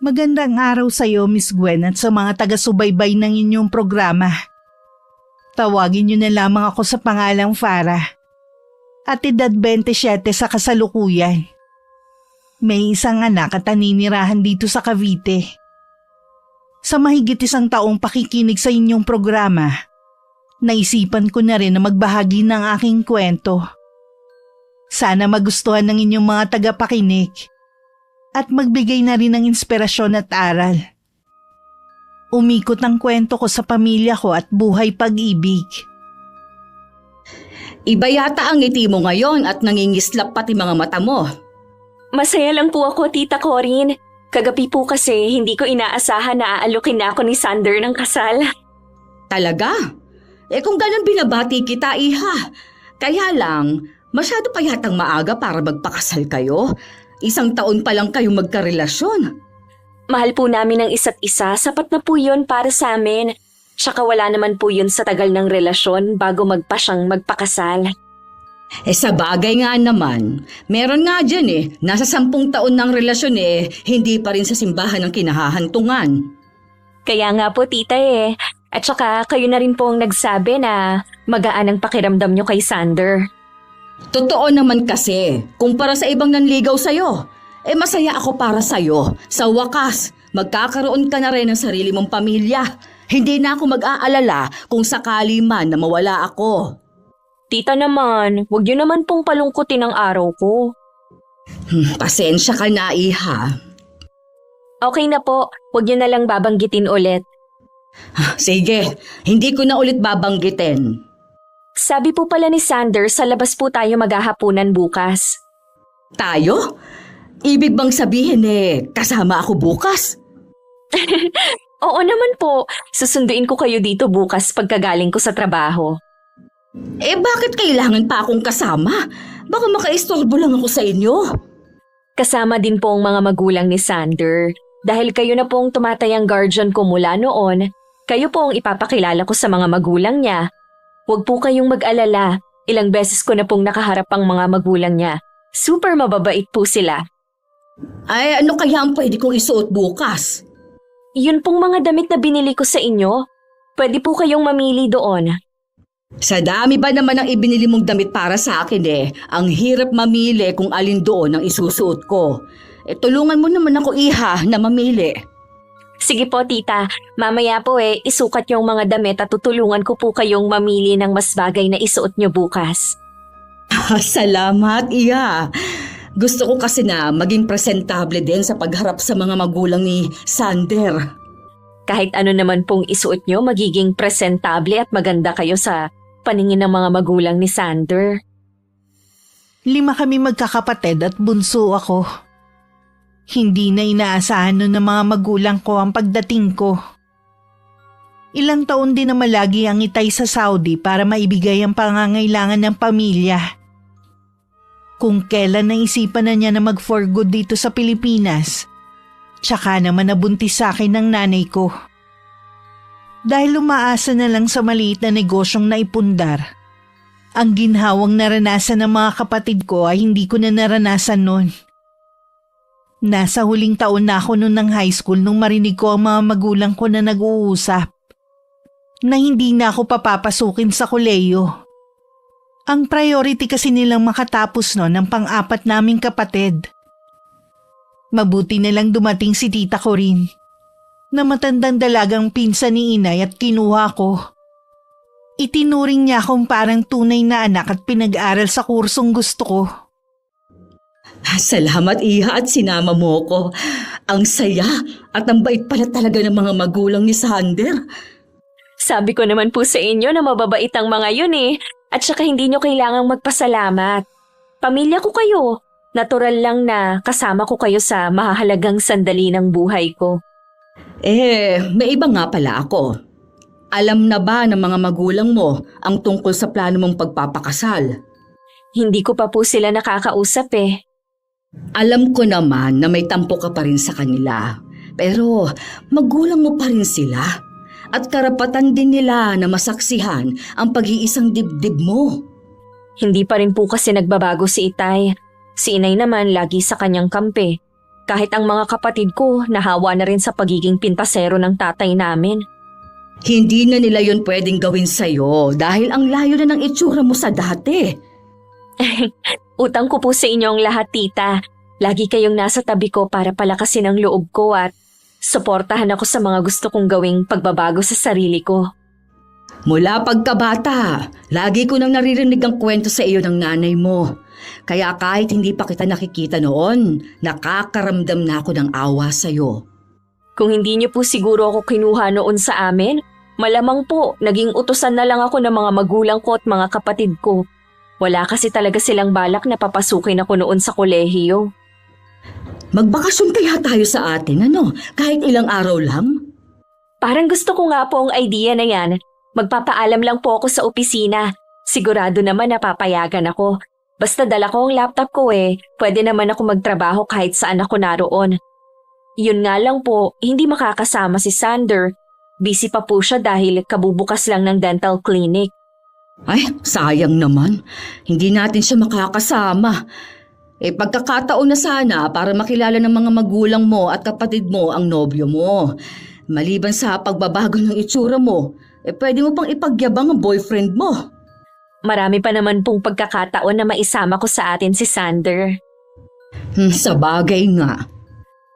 Magandang araw sa iyo, Miss Gwen, at sa mga taga-subaybay ng inyong programa. Tawagin niyo na lamang ako sa pangalang Farah. At edad 27 sa kasalukuyan. May isang anak at naninirahan dito sa Cavite. Sa mahigit 1 taong pakikinig sa inyong programa, naisipan ko na rin na magbahagi ng aking kwento. Sana magustuhan ng inyong mga tagapakinig at magbigay na rin ng inspirasyon at aral. Umikot ang kwento ko sa pamilya ko at buhay pag-ibig. Iba yata ang ngiti mo ngayon at nangingislap pati mga mata mo. Masaya lang po ako, Tita Corinne. Kagabi po kasi hindi ko inaasahan na aalukin na ako ni Sander ng kasal. Talaga? Kung ganun binabati kita, iha. Kaya lang, masyado pa yatang maaga para magpakasal kayo. 1 taon pa lang kayong magkarelasyon. Mahal po namin ang isa't isa, sapat na po yun para sa amin. Tsaka wala naman po yun sa tagal ng relasyon bago magpasyang magpakasal. Sa bagay nga naman, meron nga dyan nasa 10 taon ng relasyon hindi pa rin sa simbahan ang kinahahantungan. Kaya nga po, Tita At saka kayo na rin po ang nagsabi na magaan ang pakiramdam nyo kay Sander. Totoo naman kasi, kumpara sa ibang nanligaw sa'yo, masaya ako para sa'yo. Sa wakas, magkakaroon ka na rin ng sarili mong pamilya. Hindi na ako mag-aalala kung sakali man na mawala ako. Tita naman, huwag nyo naman pong palungkutin ang araw ko. Pasensya ka na, iha. Okay na po, huwag nyo na lang babanggitin ulit. Sige, hindi ko na ulit babanggitin. Sabi po pala ni Sander, sa labas po tayo maghahapunan bukas. Tayo? Ibig bang sabihin kasama ako bukas? Oo naman po, susunduin ko kayo dito bukas pagkagaling ko sa trabaho. Bakit kailangan pa akong kasama? Baka makaistorbo lang ako sa inyo. Kasama din po ang mga magulang ni Sander. Dahil kayo na pong tumatayang guardian ko mula noon, kayo po ang ipapakilala ko sa mga magulang niya. Huwag po kayong mag-alala, ilang beses ko na pong nakaharap ang mga magulang niya. Super mababait po sila. Ay, ano kaya ang pwede kong isuot bukas? Yun pong mga damit na binili ko sa inyo. Pwede po kayong mamili doon. Sa dami ba naman ang ibinili mong damit para sa akin ang hirap mamili kung alin doon ang isusuot ko. Tulungan mo naman ako, iha, na mamili. Sige po, Tita. Mamaya po isukat yung mga damit at tutulungan ko po kayong mamili ng mas bagay na isuot nyo bukas. Salamat, iha. Gusto ko kasi na maging presentable din sa pagharap sa mga magulang ni Sander. Kahit ano naman pong isuot nyo, magiging presentable at maganda kayo sa paningin ng mga magulang ni Sander. 5 kami magkakapatid at bunso ako. Hindi na inaasahan nun ng mga magulang ko ang pagdating ko. Ilang taon din na malagi ang itay sa Saudi para maibigay ang pangangailangan ng pamilya. Kung kailan naisipan na niya na mag-for good dito sa Pilipinas, tsaka naman nabuntis sa akin ng nanay ko. Dahil umaasa na lang sa maliit na negosyong naipundar, ang ginhawang naranasan ng mga kapatid ko ay hindi ko na naranasan noon. Nasa huling taon na ako noon ng high school nung marinig ko ang mga magulang ko na nag-uusap na hindi na ako papapasukin sa kolehiyo. Ang priority kasi nilang makatapos noon ang pang-4 naming kapatid. Mabuti na lang dumating si Tita Corinne na matandang dalagang pinsan ni inay at kinuha ko. Itinuring niya akong parang tunay na anak at pinag-aral sa kursong gusto ko. Salamat, iha, at sinama mo ko. Ang saya at ang bait pala talaga ng mga magulang ni Sander. Sabi ko naman po sa inyo na mababait ang mga yun at saka hindi nyo kailangang magpasalamat. Pamilya ko kayo. Natural lang na kasama ko kayo sa mahahalagang sandali ng buhay ko. May iba nga pala ako. Alam na ba ng mga magulang mo ang tungkol sa plano mong pagpapakasal? Hindi ko pa po sila nakakausap Alam ko naman na may tampo ka pa rin sa kanila. Pero magulang mo pa rin sila. At karapatan din nila na masaksihan ang pag-iisang dibdib mo. Hindi pa rin po kasi nagbabago si Itay. Si inay naman lagi sa kanyang kampe. Kahit ang mga kapatid ko nahawa na rin sa pagiging pintasero ng tatay namin. Hindi na nila yun pwedeng gawin sa'yo dahil ang layo na ng itsura mo sa dati. Utang ko po sa inyo ang lahat, tita. Lagi kayong nasa tabi ko para palakasin ang loob ko at suportahan ako sa mga gusto kong gawing pagbabago sa sarili ko. Mula pagkabata, lagi ko nang naririnig ang kwento sa iyo ng nanay mo. Kaya kahit hindi pa kita nakikita noon, nakakaramdam na ako ng awa sa'yo. Kung hindi niyo po siguro ako kinuha noon sa amin, malamang po naging utusan na lang ako ng mga magulang ko at mga kapatid ko. Wala kasi talaga silang balak na papasukin ako noon sa kolehiyo. Magbakasyon kaya tayo sa atin, ano? Kahit ilang araw lang? Parang gusto ko nga po ang idea na yan. Magpapaalam lang po ako sa opisina. Sigurado naman na papayagan ako. Basta dala ko ang laptop ko pwede naman ako magtrabaho kahit saan ako naroon. Yun nga lang po, hindi makakasama si Sander. Busy pa po siya dahil kabubukas lang ng dental clinic. Ay, sayang naman. Hindi natin siya makakasama. Pagkakataon na sana para makilala ng mga magulang mo at kapatid mo ang nobyo mo. Maliban sa pagbabago ng itsura mo, pwede mo pang ipagyabang ang boyfriend mo. Marami pa naman pong pagkakataon na maisama ko sa atin si Sander. Sa bagay nga.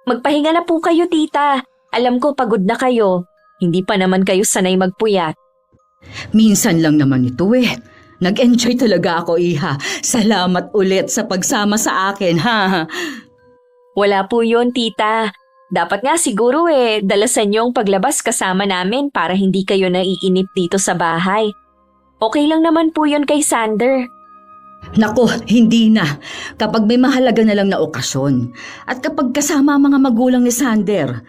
Magpahinga na po kayo, tita. Alam ko pagod na kayo. Hindi pa naman kayo sanay magpuyat. Minsan lang naman ito Nag-enjoy talaga ako, Iha. Salamat ulit sa pagsama sa akin, ha? Wala po yun, tita. Dapat nga siguro dalasan yung paglabas kasama namin para hindi kayo naiinip dito sa bahay. Okay lang naman po yun kay Sander. Nako, hindi na. Kapag may mahalaga na lang na okasyon. At kapag kasama ang mga magulang ni Sander,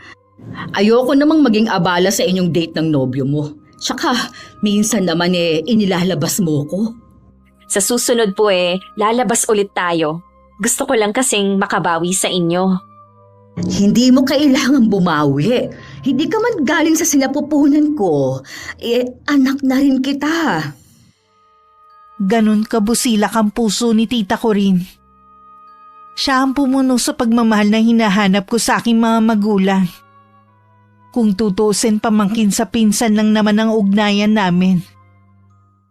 ayoko namang maging abala sa inyong date ng nobyo mo. Tsaka, minsan naman inilalabas mo ko. Sa susunod po lalabas ulit tayo. Gusto ko lang kasing makabawi sa inyo. Hindi mo kailangan bumawi. Hindi ka man galing sa sinapupunan ko. Anak na rin kita. Ganon kabusilak ang puso ni Tita Corinne. Siya ang pumuno sa pagmamahal na hinahanap ko sa aking mga magulang. Kung tutusin pamangkin sa pinsan lang naman ang ugnayan namin.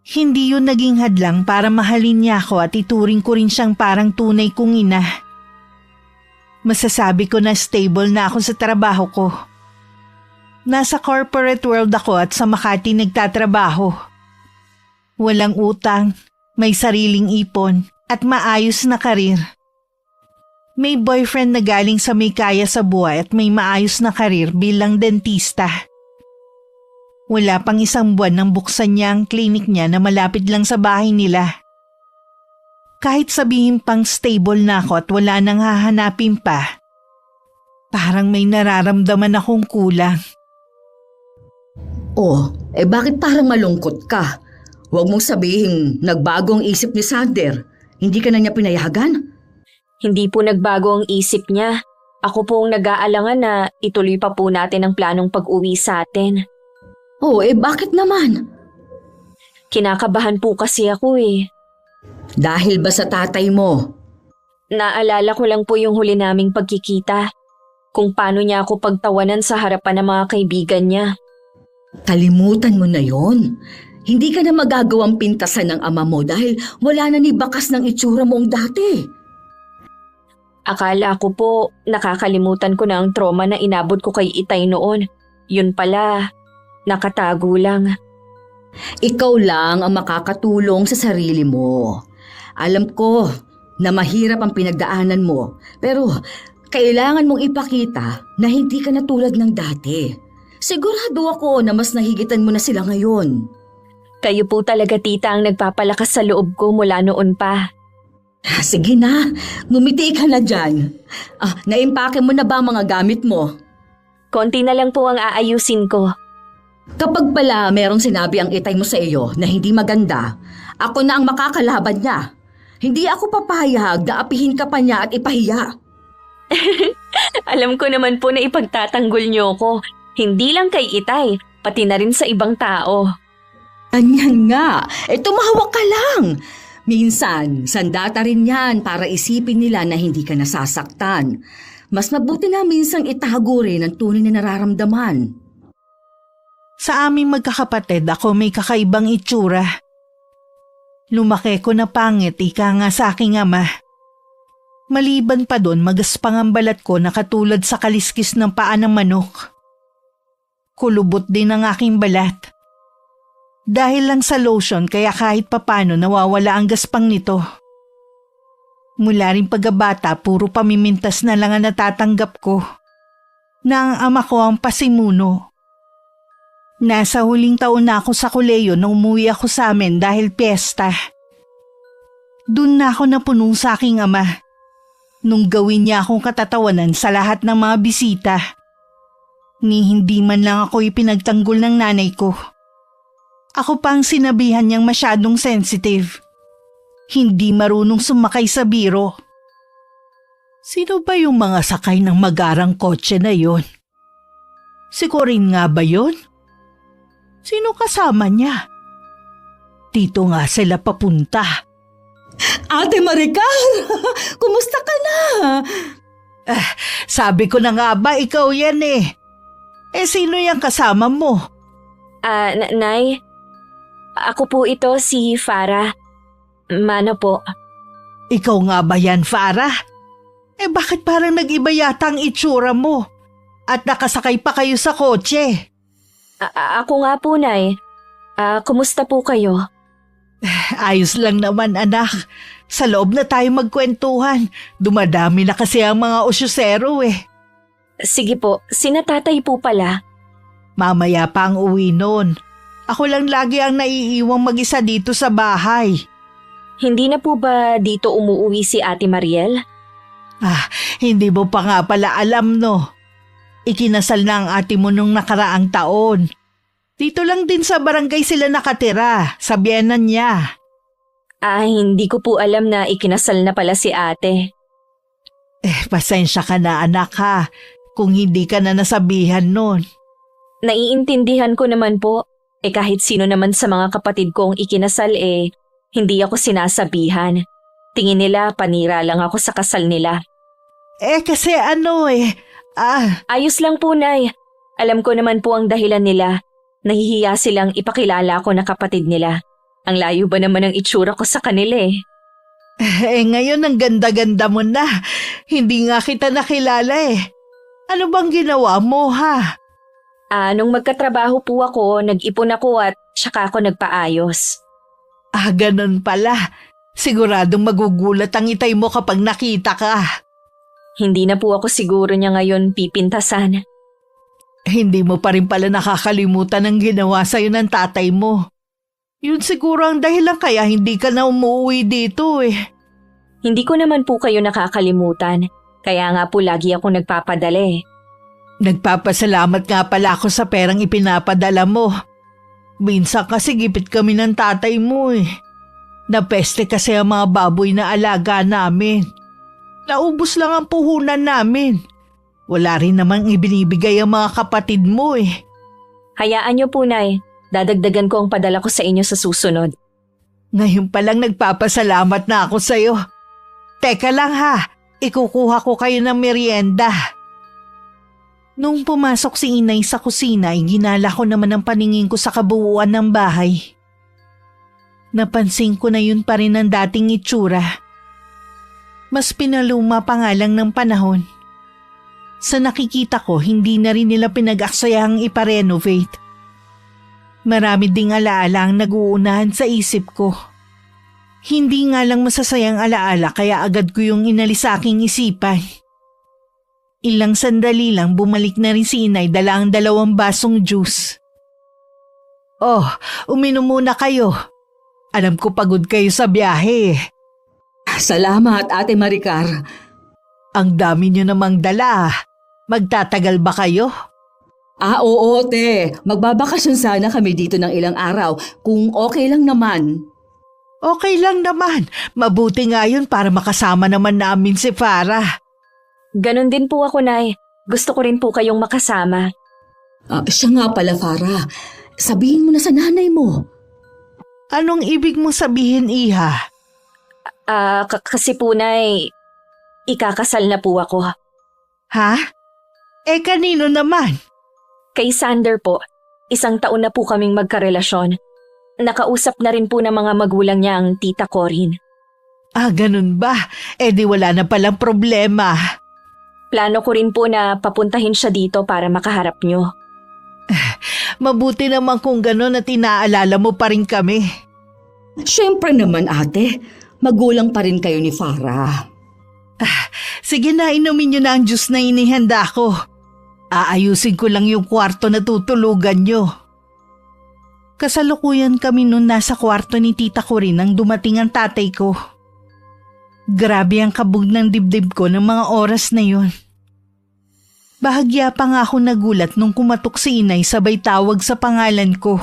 Hindi yun naging hadlang para mahalin niya ako at ituring ko rin siyang parang tunay kong ina. Masasabi ko na stable na ako sa trabaho ko. Nasa corporate world ako at sa Makati nagtatrabaho. Walang utang, may sariling ipon at maayos na karir. May boyfriend na galing sa may kaya sa buhay at may maayos na karir bilang dentista. Wala pang isang buwan nang buksan niya ang klinik niya na malapit lang sa bahay nila. Kahit sabihin pang stable na ako at wala nang hahanapin pa, parang may nararamdaman akong kulang. Bakit parang malungkot ka? Huwag mong sabihin nagbago ang isip ni Sander. Hindi ka na niya pinayagan? Hindi po nagbago ang isip niya. Ako po ang nag-aalangan na ituloy pa po natin ang planong pag-uwi sa atin. Bakit naman? Kinakabahan po kasi ako Dahil ba sa tatay mo? Naalala ko lang po yung huli naming pagkikita. Kung paano niya ako pagtawanan sa harapan ng mga kaibigan niya. Kalimutan mo na yon. Hindi ka na magagawang pintasan ng ama mo dahil wala na ni bakas ng itsura mong dati. Akala ko po nakakalimutan ko na ang trauma na inabot ko kay Itay noon. Yun pala, nakatago lang. Ikaw lang ang makakatulong sa sarili mo. Alam ko na mahirap ang pinagdaanan mo, pero kailangan mong ipakita na hindi ka na tulad ng dati. Sigurado ako na mas nahigitan mo na sila ngayon. Kayo po talaga, tita, ang nagpapalakas sa loob ko mula noon pa. Sige na, ngumiti ka na dyan. Naimpake mo na ba ang mga gamit mo? Konti na lang po ang aayusin ko. Kapag pala merong sinabi ang itay mo sa iyo na hindi maganda, ako na ang makakalaban niya. Hindi ako papayag na apihin ka pa niya at ipahiya. Alam ko naman po na ipagtatanggol niyo ko. Hindi lang kay Itay, pati na rin sa ibang tao. Anyan nga, tumahawak ka lang. Minsan, sandata rin yan para isipin nila na hindi ka nasasaktan. Mas mabuti na minsang itago rin ang tunay na nararamdaman. Sa aming magkakapatid, ako may kakaibang itsura. Lumaki ko na pangit, ika nga sa aking ama. Maliban pa doon, magaspang ang balat ko na katulad sa kaliskis ng paa ng manok. Kulubot din ang aking balat. Dahil lang sa lotion kaya kahit papano nawawala ang gaspang nito. Mula rin pagkabata, puro pamimintas na lang ang natatanggap ko. Na ang ama ko ang pasimuno. Nasa huling taon na ako sa koleyo nung umuwi ako sa amin dahil piyesta. Doon na ako napuno sa aking ama. Nung gawin niya akong katatawanan sa lahat ng mga bisita. Ni hindi man lang ako ipinagtanggol ng nanay ko. Ako pa ang sinabihan niyang masyadong sensitive. Hindi marunong sumakay sa biro. Sino ba yung mga sakay ng magarang kotse na yon? Si Corinne nga ba yon? Sino kasama niya? Dito nga sila papunta. Ate Maricar, kumusta ka na? Sabi ko na nga ba ikaw yan eh. Sino yung kasama mo? Nay, ako po ito si Farah. Mano po. Ikaw nga ba yan, Farah? Bakit parang nag-iba yata ang itsura mo? At nakasakay pa kayo sa kotse? Ako nga po, Nay. Kumusta po kayo? Ayos lang naman, anak. Sa loob na tayo magkwentuhan. Dumadami na kasi ang mga osyosero eh. Sige po, sina tatay po pala. Mamaya pa ang uwi nun. Ako lang lagi ang naiiwang mag-isa dito sa bahay. Hindi na po ba dito umuuwi si Ate Mariel? Hindi mo pa nga pala alam no. Ikinasal na ang ate mo nung nakaraang taon. Dito lang din sa barangay sila nakatira, sa biyenan niya. Hindi ko po alam na ikinasal na pala si ate. Pasensya ka na anak ha, kung hindi ka na nasabihan nun. Naiintindihan ko naman po. Kahit sino naman sa mga kapatid kong ikinasal hindi ako sinasabihan. Tingin nila panira lang ako sa kasal nila. Kasi Ayos lang po, Nay. Alam ko naman po ang dahilan nila. Nahihiya silang ipakilala ako na kapatid nila. Ang layo ba naman ang itsura ko sa kanila eh. Ngayon ang ganda-ganda mo na. Hindi nga kita nakilala eh. Ano bang ginawa mo ha? Nung magkatrabaho po ako, nag-ipon ako at saka ako nagpaayos. Ganun pala. Siguradong magugulat ang itay mo kapag nakita ka. Hindi na po ako siguro niya ngayon pipintasan. Hindi mo pa rin pala nakakalimutan ang ginawa sa'yo ng tatay mo. Yun siguro ang dahilan kaya hindi ka na umuwi dito eh. Hindi ko naman po kayo nakakalimutan. Kaya nga po lagi ako nagpapadala eh. Nagpapasalamat nga pala ako sa perang ipinapadala mo. Minsan kasi gipit kami ng tatay mo eh. Napeste kasi ang mga baboy na alaga namin. Naubos lang ang puhunan namin. Wala rin namang ibinibigay ang mga kapatid mo eh. Hayaan niyo po, Nay. Dadagdagan ko ang padala ko sa inyo sa susunod. Ngayon palang nagpapasalamat na ako sa'yo. Teka lang ha, ikukuha ko kayo ng merienda. Nung pumasok si Inay sa kusina ay ginala ko naman ang paningin ko sa kabuuan ng bahay. Napansin ko na yun pa rin ang dating itsura. Mas pinaluma pa nga lang ng panahon. Sa nakikita ko, hindi na rin nila pinag-aksayahang iparenovate. Marami ding alaala ang nag-uunahan sa isip ko. Hindi nga lang masasayang alaala kaya agad ko yung inalis sa aking isipan. Ilang sandali lang bumalik na rin si Inay dala ang 2 basong juice. Oh, uminom muna kayo. Alam ko pagod kayo sa biyahe. Salamat, Ate Maricar. Ang dami niyo namang dala. Magtatagal ba kayo? Oo, te. Magbabakasyon sana kami dito ng ilang araw kung okay lang naman. Okay lang naman. Mabuti nga yun para makasama naman namin si Farah. Ganon din po ako, Nay. Gusto ko rin po kayong makasama. Siya nga pala, Farah. Sabihin mo na sa nanay mo. Anong ibig mo sabihin, Iha? Kasi po, Nay, ikakasal na po ako. Ha? Kanino naman? Kay Sander po. 1 taon na po kaming magkarelasyon. Nakausap na rin po ng mga magulang niya ang tita Corin. Ganun ba? Di wala na palang problema. Plano ko rin po na papuntahin siya dito para makaharap niyo. Mabuti naman kung gano'n at inaalala mo pa rin kami. Siyempre naman ate, magulang pa rin kayo ni Farah. Sige na, inumin niyo na ang juice na inihanda ko. Aayusin ko lang yung kwarto na tutulugan niyo. Kasalukuyan kami noon nasa kwarto ni tita ko rin nang dumating ang tatay ko. Grabe ang kabog ng dibdib ko ng mga oras na yun. Bahagya pa nga ako nagulat nung kumatok si inay sabay tawag sa pangalan ko.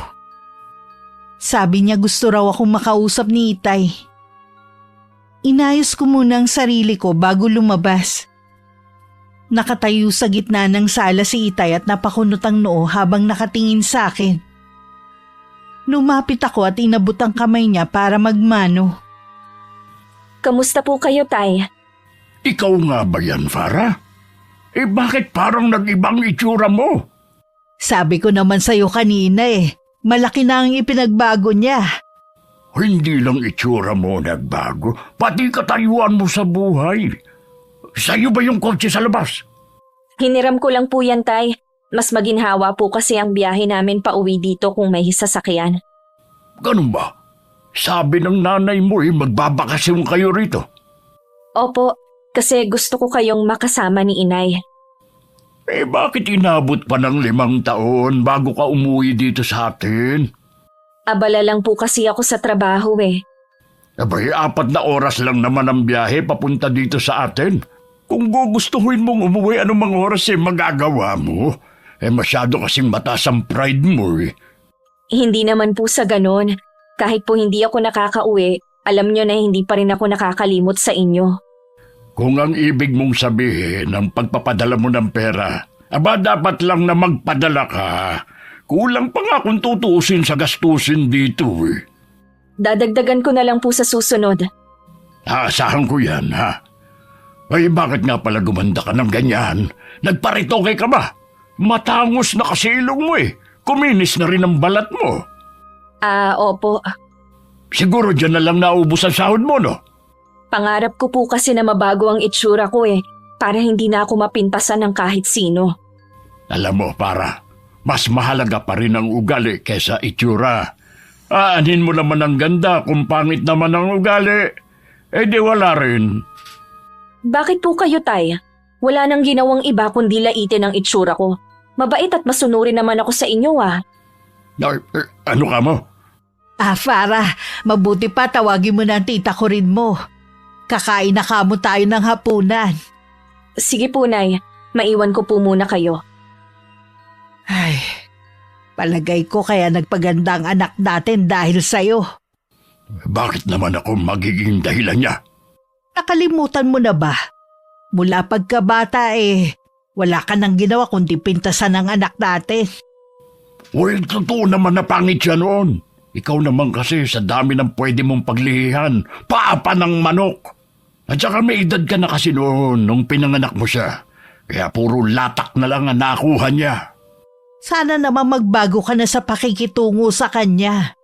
Sabi niya gusto raw akong makausap ni Itay. Inayos ko muna ang sarili ko bago lumabas. Nakatayo sa gitna ng sala si Itay at napakunot ang noo habang nakatingin sa akin. Lumapit ako at inabot ang kamay niya para magmano. Kamusta po kayo, Tay? Ikaw nga ba yan, Farah? Bakit parang nag-ibang itsura mo? Sabi ko naman sa'yo kanina malaki na ang ipinagbago niya. Hindi lang itsura mo nagbago, pati katayuan mo sa buhay. Sa'yo ba yung kotse sa labas? Hiniram ko lang po yan, Tay. Mas maginhawa po kasi ang biyahe namin pauwi dito kung may sasakyan. Ganun ba? Sabi ng nanay mo magbabakasyon kayo rito. Opo, kasi gusto ko kayong makasama ni Inay. Bakit inabot pa ng 5 taon bago ka umuwi dito sa atin? Abala lang po kasi ako sa trabaho Abay, 4 na oras lang naman ang biyahe papunta dito sa atin. Kung gugustuhin mong umuwi anumang oras magagawa mo. Masyado kasing mataas ang pride mo Hindi naman po sa ganon. Kahit po hindi ako nakakauwi, alam nyo na hindi pa rin ako nakakalimot sa inyo. Kung ang ibig mong sabihin ng pagpapadala mo ng pera, dapat lang na magpadala ka. Kulang pa nga kung tutuusin sa gastusin dito Dadagdagan ko na lang po sa susunod. Aasahan ko yan, ha? Bakit nga pala gumanda ka ng ganyan? Nagparitoke ka ba? Matangos na kasi ilong mo Kuminis na rin ang balat mo. Opo. Siguro dyan na lang naubos ang sahod mo, no? Pangarap ko po kasi na mabago ang itsura ko para hindi na ako mapintasan ng kahit sino. Alam mo, para, mas mahalaga pa rin ang ugali kesa itsura. Aanhin mo naman ang ganda kung pangit naman ang ugali. Di wala rin. Bakit po kayo, Tay? Wala nang ginawang iba kundi laitin ang itsura ko. Mabait at masunurin naman ako sa inyo Ano ka mo? Farah, mabuti pa tawagin mo na ang tita ko rin mo. Kakain na kamo tayo ng hapunan. Sige po, Nay. Maiwan ko po muna kayo. Ay, palagay ko kaya nagpaganda ang anak natin dahil sa'yo. Bakit naman ako magiging dahilan niya? Nakalimutan mo na ba? Mula pagkabata wala ka nang ginawa kundi pintasan ng anak natin. Totoo naman na pangit siya noon. Ikaw naman kasi sa dami ng pwede mong paglihihan, paapa ng manok. At saka may edad ka na kasi noon nung pinanganak mo siya. Kaya puro latak na lang ang nakuha niya. Sana naman magbago ka na sa pakikitungo sa kanya.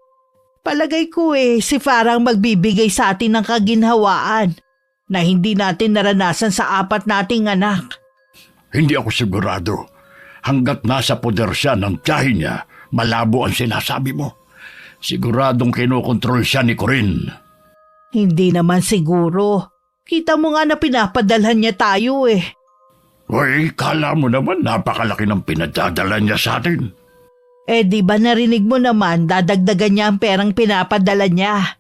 Palagay ko si Farah ang magbibigay sa atin ng kaginhawaan na hindi natin naranasan sa 4 nating anak. Hindi ako sigurado. Hanggat nasa poder siya ng tiyahin niya, malabo ang sinasabi mo. Siguradong kinokontrol siya ni Corinne. Hindi naman siguro. Kita mo nga na pinapadalhan niya tayo Kala mo naman napakalaki ng pinadadala niya sa atin. Di ba narinig mo naman dadagdagan niya ang perang pinapadala niya?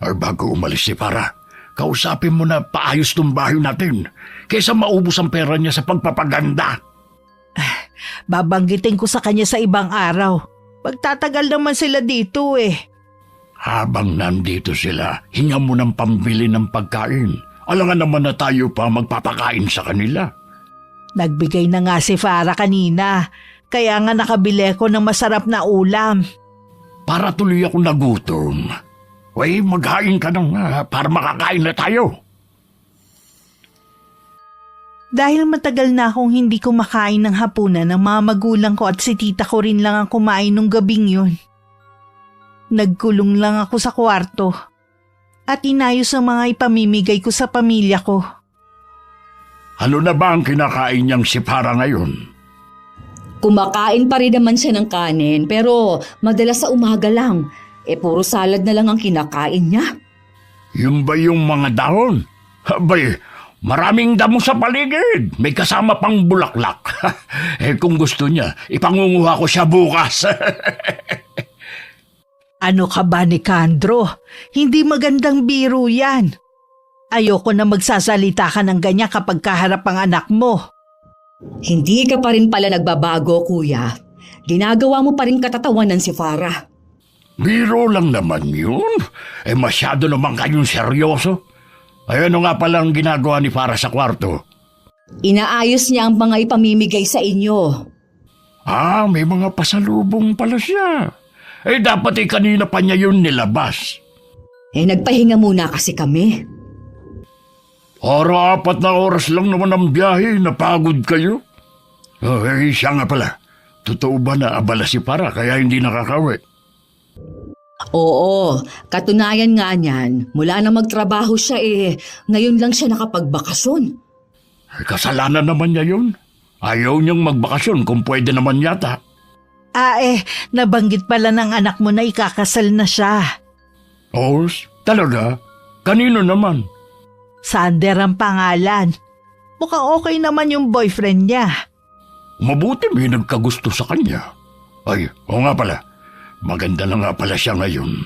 Bago umalis si Farah, kausapin mo na paayos tong bahay natin kaysa maubos ang pera niya sa pagpapaganda. Babanggitin ko sa kanya sa ibang araw. Magtatagal naman sila dito Habang nandito sila, hinga mo ng pambili ng pagkain. Alangan naman na tayo pa magpapakain sa kanila. Nagbigay na nga si Farah kanina. Kaya nga nakabili ko ng masarap na ulam. Para tuloy ako nagutom. Maghain ka na nga para makakain na tayo. Dahil matagal na akong hindi kumakain ng hapunan ng mga magulang ko at si tita ko rin lang ang kumain nung gabing yun. Nagkulong lang ako sa kwarto at inayos ang mga ipamimigay ko sa pamilya ko. Ano na ba ang kinakain niyang si Farah ngayon? Kumakain pa rin naman siya ng kanin pero madalas sa umaga lang. Puro salad na lang ang kinakain niya. Yung ba yung mga dahon? Abay, maraming damo sa paligid. May kasama pang bulaklak. Kung gusto niya, ipangunguha ko siya bukas. Ano ka ba, Nicandro? Hindi magandang biro yan. Ayoko na magsasalita ka ng ganyan kapag kaharap ang anak mo. Hindi ka pa rin pala nagbabago, kuya. Ginagawa mo pa rin katatawanan si Farah. Biro lang naman yun. Masyado naman kayong seryoso. Ano nga palang ginagawa ni Farah sa kwarto? Inaayos niya ang mga ipamimigay sa inyo. May mga pasalubong pala siya. Dapat kanina pa niya yun nilabas. Nagpahinga muna kasi kami. 4 na oras lang naman ang biyahe. Napagod kayo? Siya nga pala. Totoo ba na abala si Farah kaya hindi nakakawi? Oo, katunayan nga niyan. Mula na magtrabaho siya ngayon lang siya nakapagbakasyon. Kasalanan naman niya yun. Ayaw niyang magbakasyon kung pwede naman yata. Nabanggit pala ng anak mo na ikakasal na siya. Talaga? Kanino naman? Sander ang pangalan. Mukhang okay naman yung boyfriend niya. Mabuti may nagkagusto sa kanya. Oo nga pala. Maganda na nga pala siya ngayon.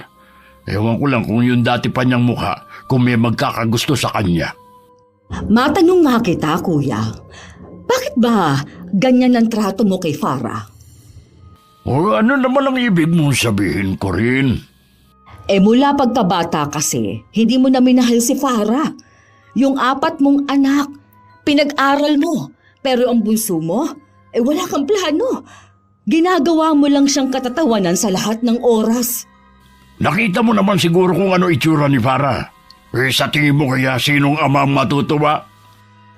Ewan ko lang kung yung dati pa niyang mukha, kung may magkakagusto sa kanya. Matanong nga kita, kuya. Bakit ba ganyan ang trato mo kay Farah? Ano naman ang ibig mong sabihin ko rin? Mula pagkabata kasi, hindi mo na minahal si Farah. Yung 4 mong anak, pinag-aral mo. Pero ang bunso mo, wala kang plano. Ginagawa mo lang siyang katatawanan sa lahat ng oras. Nakita mo naman siguro kung ano itsura ni Farah. Sa tingin mo kaya sinong ama ang matutuwa?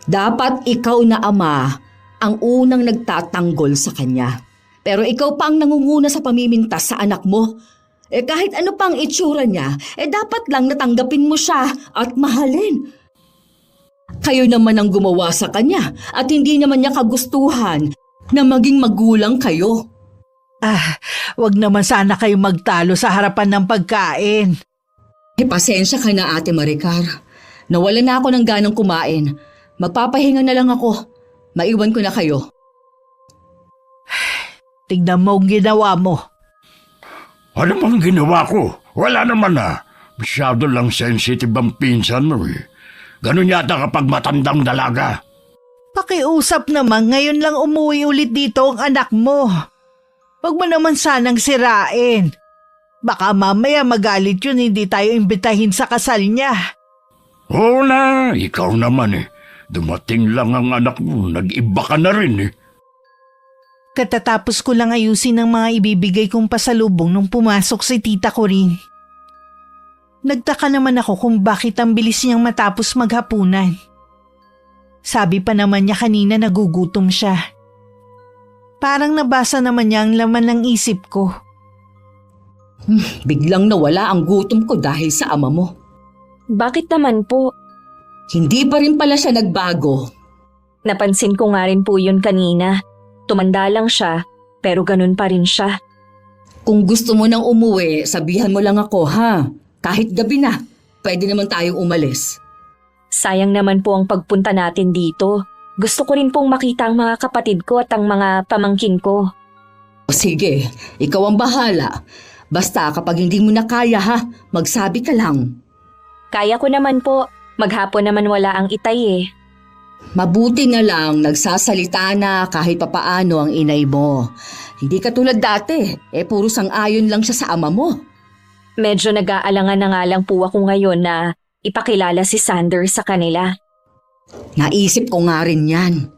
Dapat ikaw na ama ang unang nagtatanggol sa kanya. Pero ikaw pa ang nangunguna sa pamimintas sa anak mo. Kahit ano pang itsura niya, dapat lang natanggapin mo siya at mahalin. Kayo naman ang gumawa sa kanya at hindi naman niya kagustuhan na maging magulang kayo. Wag naman sana kayo magtalo sa harapan ng pagkain. Pasensya ka na, Ate Maricar. Nawala na ako ng ganang kumain. Magpapahinga na lang ako. Maiwan ko na kayo. Tignan mo ang ginawa mo. Ano bang ginawa ko? Wala naman na. Masyado lang sensitive ang pinsan mo Ganun yata kapag matandang dalaga. Pakiusap naman, ngayon lang umuwi ulit dito ang anak mo. Huwag mo naman sanang sirain. Baka mamaya magalit yun, hindi tayo imbitahin sa kasal niya. Oo na, ikaw naman Dumating lang ang anak mo, nag-iba ka na rin Katatapos ko lang ayusin ang mga ibibigay kong pasalubong nung pumasok si tita ko rin. Nagtaka naman ako kung bakit ang bilis niyang matapos maghapunan. Sabi pa naman niya kanina nagugutom siya. Parang nabasa naman niya ang laman ng isip ko. Biglang nawala ang gutom ko dahil sa ama mo. Bakit naman po? Hindi pa rin pala siya nagbago. Napansin ko nga rin po yun kanina. Tumanda lang siya, pero ganun pa rin siya. Kung gusto mo nang umuwi, sabihan mo lang ako, ha? Kahit gabi na, pwede naman tayong umalis. Sayang naman po ang pagpunta natin dito. Gusto ko rin pong makita ang mga kapatid ko at ang mga pamangkin ko. Sige, ikaw ang bahala. Basta kapag hindi mo na kaya, ha? Magsabi ka lang. Kaya ko naman po. Maghapon naman wala ang itay Mabuti na lang nagsasalita na kahit papaano ang inay mo. Hindi katulad dati, puro sang-ayon lang siya sa ama mo. Medyo nag-aalangan na nga lang po ako ngayon na ipakilala si Sander sa kanila. Naisip ko nga rin yan.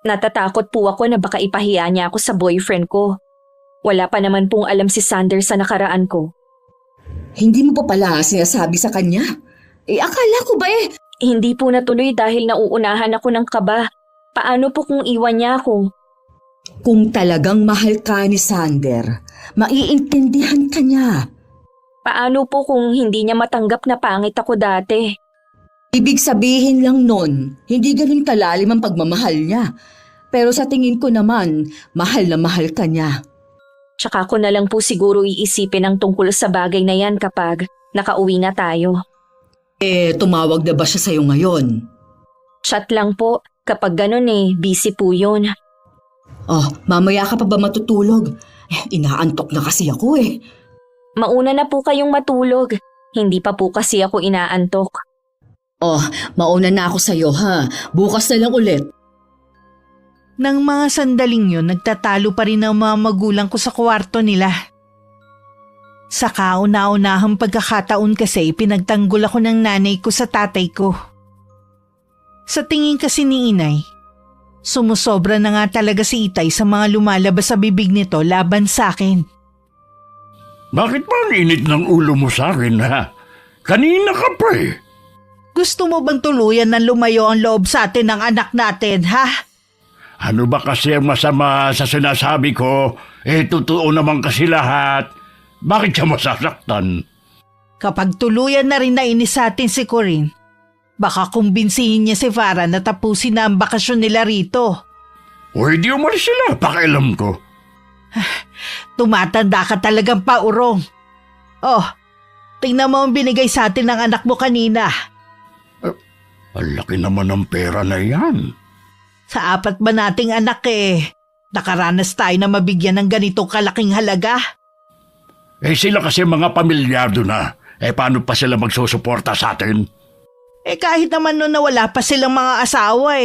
Natatakot po ako na baka ipahiya niya ako sa boyfriend ko. Wala pa naman pong alam si Sander sa nakaraan ko. Hindi mo pa pala sinasabi sa kanya? Akala ko ba Hindi po natuloy dahil nauunahan ako ng kaba. Paano po kung iwan niya ako? Kung talagang mahal ka ni Sander, maiintindihan ka niya. Paano po kung hindi niya matanggap na pangit ako dati? Ibig sabihin lang nun, hindi ganun kalalim ang pagmamahal niya. Pero sa tingin ko naman, mahal na mahal ka niya. Tsaka ko na lang po siguro iisipin ang tungkol sa bagay na yan kapag nakauwi na tayo. Tumawag na ba siya sa'yo ngayon? Chat lang po. Kapag ganun busy po yun. Oh, mamaya ka pa ba matutulog? Inaantok na kasi ako Mauna na po kayong matulog. Hindi pa po kasi ako inaantok. Oh, mauna na ako sa'yo ha. Bukas na lang ulit. Nang mga sandaling yun, nagtatalo pa rin ang mga magulang ko sa kwarto nila. Sa kauna-unahang pagkakataon kasi pinagtanggol ako ng nanay ko sa tatay ko. Sa tingin kasi ni inay, sumusobra na nga talaga si Itay sa mga lumalabas sa bibig nito laban sa akin. Bakit ba ang init ng ulo mo sa akin, ha? Kanina ka pa Gusto mo bang tuluyan na lumayo ang loob sa atin ng anak natin, ha? Ano ba kasi ang masama sa sinasabi ko? Totoo naman kasi lahat. Bakit siya masasaktan? Kapag tuluyan na rin nainis sa atin si Corinne, baka kumbinsihin niya si Farah na tapusin na ang bakasyon nila rito. O hindi umalis sila, pakialam ko. Tumatanda ka talagang paurong. Oh, tingnan mo ang binigay sa atin ng anak mo kanina. Ang laki naman ng pera na yan. Sa 4 ba nating anak nakaranas tayo na mabigyan ng ganitong kalaking halaga? Sila kasi mga pamilyado na. Paano pa sila magsusuporta sa atin? Kahit naman noon na wala pa silang mga asawa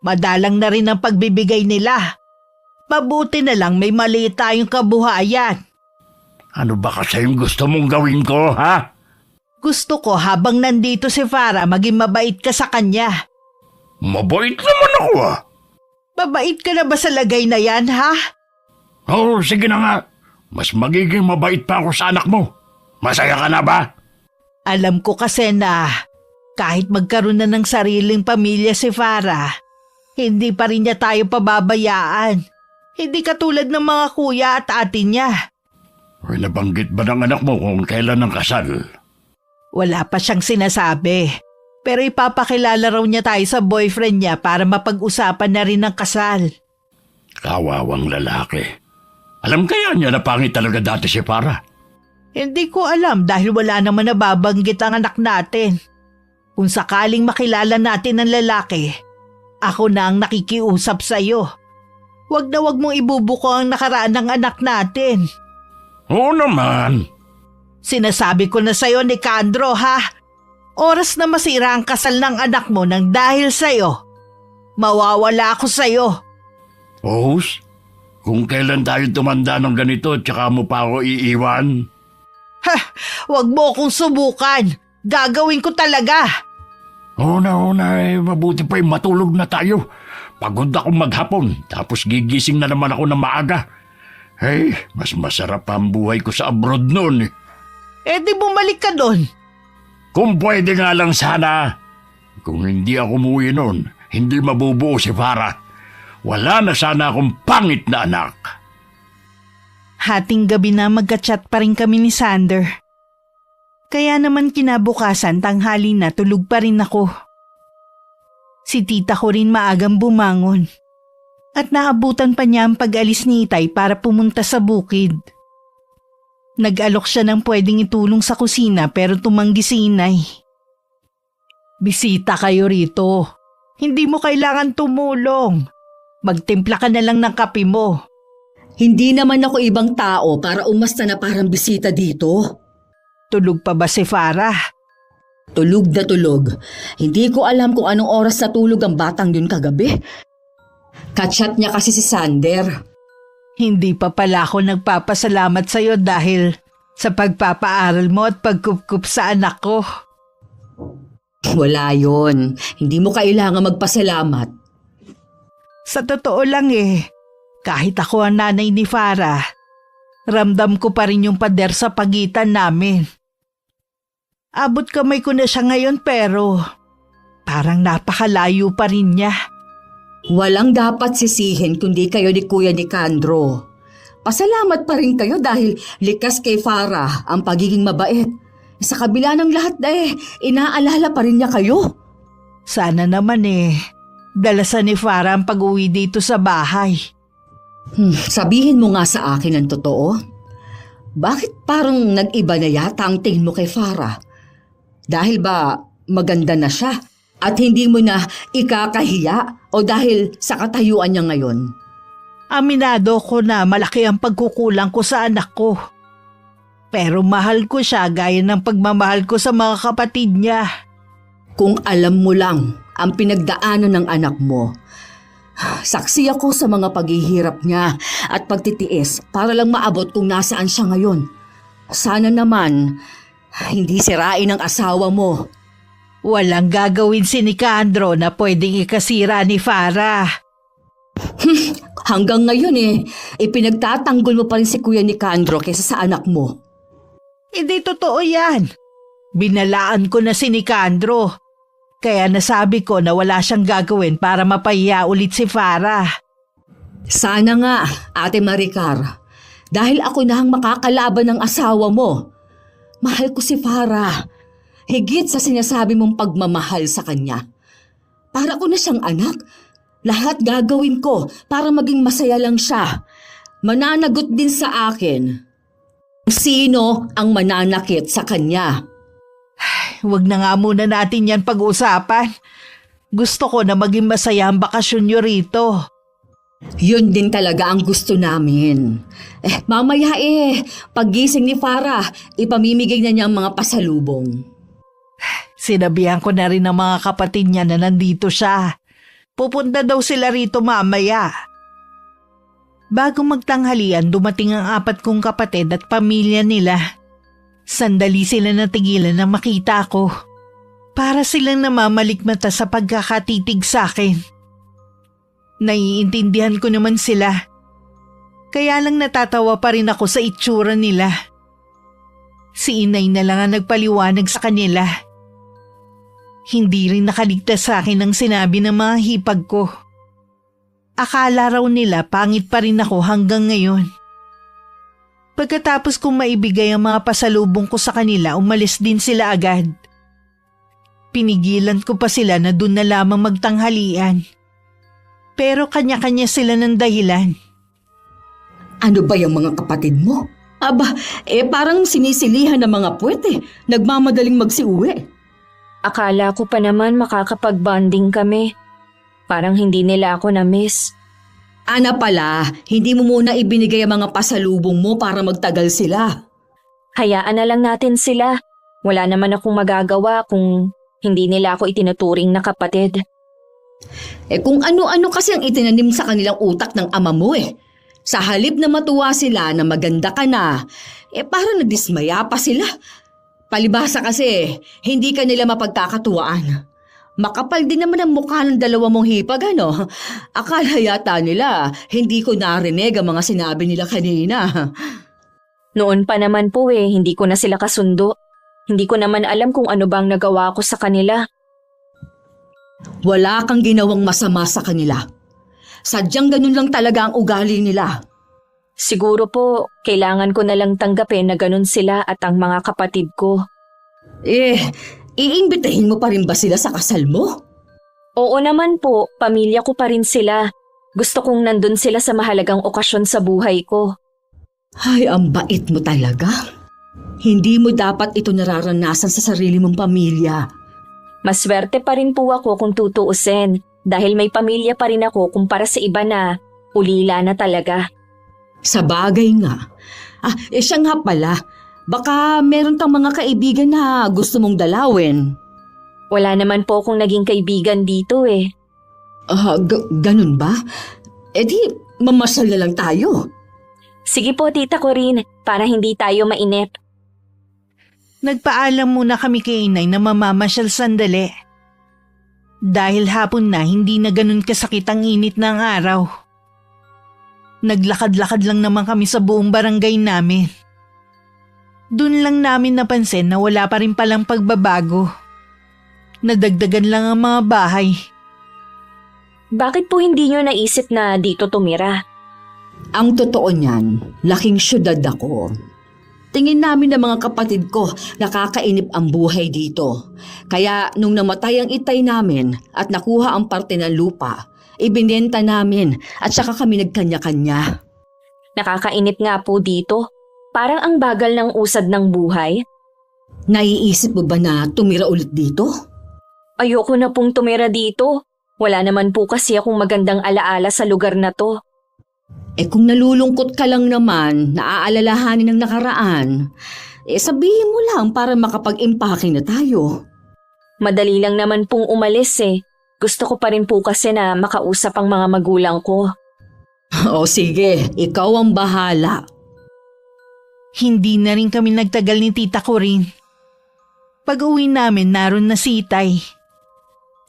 madalang na rin ang pagbibigay nila. Mabuti na lang may maliit tayong kabuhayan. Ano ba kasi yung gusto mong gawin ko, ha? Gusto ko habang nandito si Farah maging mabait ka sa kanya. Mabait naman ako, Mabait ka na ba sa lagay na yan, ha? Oo, sige na nga. Mas magiging mabait pa ako sa anak mo. Masaya ka na ba? Alam ko kasi na kahit magkaroon na ng sariling pamilya si Farah, hindi pa rin niya tayo pababayaan. Hindi katulad ng mga kuya at ate niya. Nabanggit ba ng anak mo kung kailan ang kasal? Wala pa siyang sinasabi. Pero ipapakilala raw niya tayo sa boyfriend niya para mapag-usapan na rin ng kasal. Kawawang lalaki. Alam kaya niya na pangit talaga dati si Farah? Hindi ko alam dahil wala naman nababanggit ang anak natin. Kung sakaling makilala natin ang lalaki, ako na ang nakikiusap sa iyo. Huwag na huwag mong ibubuko ang nakaraan ng anak natin. Oo naman. Sinasabi ko na sa iyo, Nicandro, ha? Oras na masira ang kasal ng anak mo nang dahil sa iyo. Mawawala ako sa iyo. Os, kung kailan tayo tumanda ng ganito tsaka mo pa ako iiwan? Huwag mo akong subukan. Gagawin ko talaga. Oo na, mabuti pa matulog na tayo. Pagod akong maghapon, tapos gigising na naman ako ng maaga. Mas masarap pa ang buhay ko sa abroad noon. Di bumalik ka doon. Kung pwede nga lang sana. Kung hindi ako umuwi noon, hindi mabubuo si Farah. Wala na sana akong pangit na anak. Hating gabi na magka-chat pa rin kami ni Sander. Kaya naman kinabukasan tanghali na tulog pa rin ako. Si tita ko rin maagang bumangon. At naabutan pa niya ang pag-alis ni Itay para pumunta sa bukid. Nag-alok siya ng pwedeng itulong sa kusina pero tumanggi si Inay. Bisita kayo rito. Hindi mo kailangan tumulong. Magtimpla ka na lang ng kape mo. Hindi naman ako ibang tao para umasta na parang bisita dito. Tulog pa ba si Farah? Tulog na tulog. Hindi ko alam kung anong oras natulog ang batang yun kagabi. Kachat niya kasi si Sander. Hindi pa pala ako nagpapasalamat sa iyo dahil sa pagpapaaral mo at pagkupkup sa anak ko. Wala yon. Hindi mo kailangan magpasalamat. Sa totoo lang kahit ako ang nanay ni Farah, ramdam ko pa rin yung pader sa pagitan namin. Abot kamay ko na siya ngayon pero parang napakalayo pa rin niya. Walang dapat sisihin kundi kayo ni Kuya Nicandro. Pasalamat pa rin kayo dahil likas kay Farah ang pagiging mabait. Sa kabila ng lahat inaalala pa rin niya kayo. Sana naman dalasan ni Farah ang pag-uwi dito sa bahay. Sabihin mo nga sa akin ang totoo. Bakit parang nag-iba na yata ang tingin mo kay Farah? Dahil ba maganda na siya at hindi mo na ikakahiya o dahil sa katayuan niya ngayon? Aminado ko na malaki ang pagkukulang ko sa anak ko. Pero mahal ko siya gaya ng pagmamahal ko sa mga kapatid niya. Kung alam mo lang ang pinagdaanan ng anak mo, saksi ako sa mga paghihirap niya at pagtitiis para lang maabot kung nasaan siya ngayon. Sana naman, hindi sirain ang asawa mo. Walang gagawin si Nicandro na pwedeng ikasira ni Farah. Hanggang ngayon ipinagtatanggol mo pa rin si Kuya Nicandro kaysa sa anak mo. Hindi totoo yan. Binalaan ko na si Nicandro. Kaya nasabi ko na wala siyang gagawin para mapahiya ulit si Farah. Sana nga, Ate Maricar. Dahil ako na ang makakalaban ng asawa mo. Mahal ko si Farah. Higit sa sinasabi mong pagmamahal sa kanya. Para ko na siyang anak. Lahat gagawin ko para maging masaya lang siya. Mananagot din sa akin. Sino ang mananakit sa kanya? Huwag na nga muna natin yan pag-usapan. Gusto ko na maging masaya ang bakasyon nyo rito. Yun din talaga ang gusto namin. Mamaya paggising ni Farah, ipamimigay na niya ang mga pasalubong. Sinabihan ko na rin ng mga kapatid niya na nandito siya. Pupunta daw sila rito mamaya. Bago magtanghalian, dumating ang 4 kong kapatid at pamilya nila. Sandali sila natigilan na makita ko. Para silang namamalikmata sa pagkakatitig sa akin. Naiintindihan ko naman sila. Kaya lang natatawa pa rin ako sa itsura nila. Si inay na lang ang nagpaliwanag sa kanila. Hindi rin nakaligtas sa akin ang sinabi ng mga hipag ko. Akala raw nila pangit pa rin ako hanggang ngayon. Pagkatapos kong maibigay ang mga pasalubong ko sa kanila, umalis din sila agad. Pinigilan ko pa sila na doon na lamang magtanghalian. Pero kanya-kanya sila ng dahilan. Ano ba yung mga kapatid mo? Aba, parang sinisilihan ng mga puwet Nagmamadaling magsiuwi. Akala ko pa naman makakapag-bonding kami. Parang hindi nila ako na-miss. Ana pala, hindi mo muna ibinigay ang mga pasalubong mo para magtagal sila. Hayaan na lang natin sila. Wala naman akong magagawa kung hindi nila ako itinuturing na kapatid. Kung ano-ano kasi ang itinanim sa kanilang utak ng ama mo Sa halip na matuwa sila na maganda ka na, parang nadismaya pa sila. Palibhasa kasi, hindi ka nila mapagkakatuwaan. Makapal din naman ang mukha ng dalawa mong hipag, ano? Akala yata nila, hindi ko narinig ang mga sinabi nila kanina. Noon pa naman po hindi ko na sila kasundo. Hindi ko naman alam kung ano bang nagawa ko sa kanila. Wala kang ginawang masama sa kanila. Sadyang ganun lang talaga ang ugali nila. Siguro po, kailangan ko na lang tanggapin na ganun sila at ang mga kapatid ko. Iimbitahin mo pa rin ba sila sa kasal mo? Oo naman po, pamilya ko pa rin sila. Gusto kong nandun sila sa mahalagang okasyon sa buhay ko. Ay, ang bait mo talaga. Hindi mo dapat ito nararanasan sa sarili mong pamilya. Maswerte pa rin po ako kung tutuusin dahil may pamilya pa rin ako kumpara sa iba na ulila na talaga. Sa bagay nga. Siya nga pala. Baka meron kang mga kaibigan na gusto mong dalawin. Wala naman po akong naging kaibigan dito Ganun ba? Di, mamasal na lang tayo. Sige po, Tita Corinne, para hindi tayo mainip. Nagpaalam muna kami kay inay na mamamasyal sandali. Dahil hapon na, hindi na ganun kasakit ang init ng araw. Naglakad-lakad lang naman kami sa buong barangay namin. Doon lang namin napansin na wala pa rin palang pagbabago. Nadagdagan lang ang mga bahay. Bakit po hindi nyo naisip na dito tumira? Ang totoo niyan, laking syudad ako. Tingin namin ng mga kapatid ko, nakakainip ang buhay dito. Kaya nung namatay ang itay namin at nakuha ang parte ng lupa, ibinenta namin at saka kami nagkanya-kanya. Nakakainip nga po dito. Parang ang bagal ng usad ng buhay. Naiisip mo ba na tumira ulit dito? Ayoko na pong tumira dito. Wala naman po kasi akong magandang alaala sa lugar na to. Kung nalulungkot ka lang naman, naaalalahanin ng nakaraan, sabihin mo lang para makapag-impake na tayo. Madali lang naman pong umalis eh. Gusto ko pa rin po kasi na makausap ang mga magulang ko. O sige, ikaw ang bahala. Hindi na rin kami nagtagal ni tita ko rin. Pag-uwi namin, naroon na si Itay.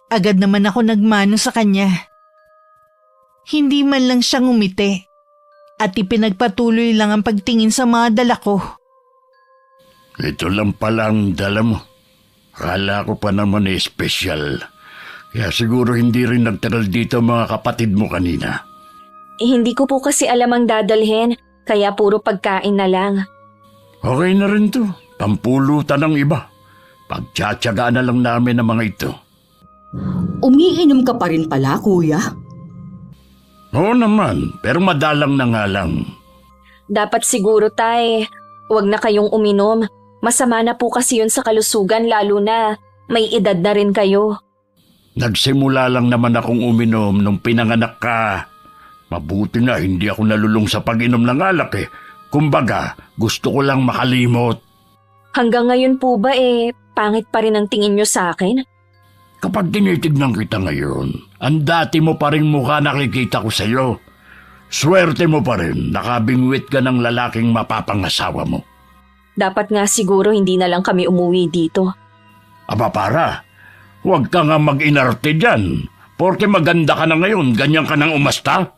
Agad naman ako nagmano sa kanya. Hindi man lang siya ngumiti at ipinagpatuloy lang ang pagtingin sa mga dala ko. Ito lang pala ang dala mo. Akala ko pa naman espesyal. Kaya siguro hindi rin nagtagal dito mga kapatid mo kanina. Hindi ko po kasi alam ang dadalhin, kaya puro pagkain na lang. Okay na rin to. Pampulutan ng iba. Pagtsatsagaan na lang namin ang mga ito. Umiinom ka pa rin pala, kuya? Oo naman, pero madalang na nga lang. Dapat siguro tay, wag na kayong uminom. Masama na po kasi yun sa kalusugan lalo na may edad na rin kayo. Nagsimula lang naman akong uminom nung pinanganak ka. Mabuti nga hindi ako nalulung sa pag-inom ng alak eh. Kumbaga, gusto ko lang makalimot. Hanggang ngayon po ba pangit pa rin ang tingin nyo sa akin? Kapag tinitignan kita ngayon, ang dati mo pa rin mukha nakikita ko sa'yo. Swerte mo pa rin, nakabingwit ka ng lalaking mapapangasawa mo. Dapat nga siguro hindi na lang kami umuwi dito. Aba para, huwag ka nga mag-inarte dyan. Porke maganda ka na ngayon, ganyan ka nang umasta.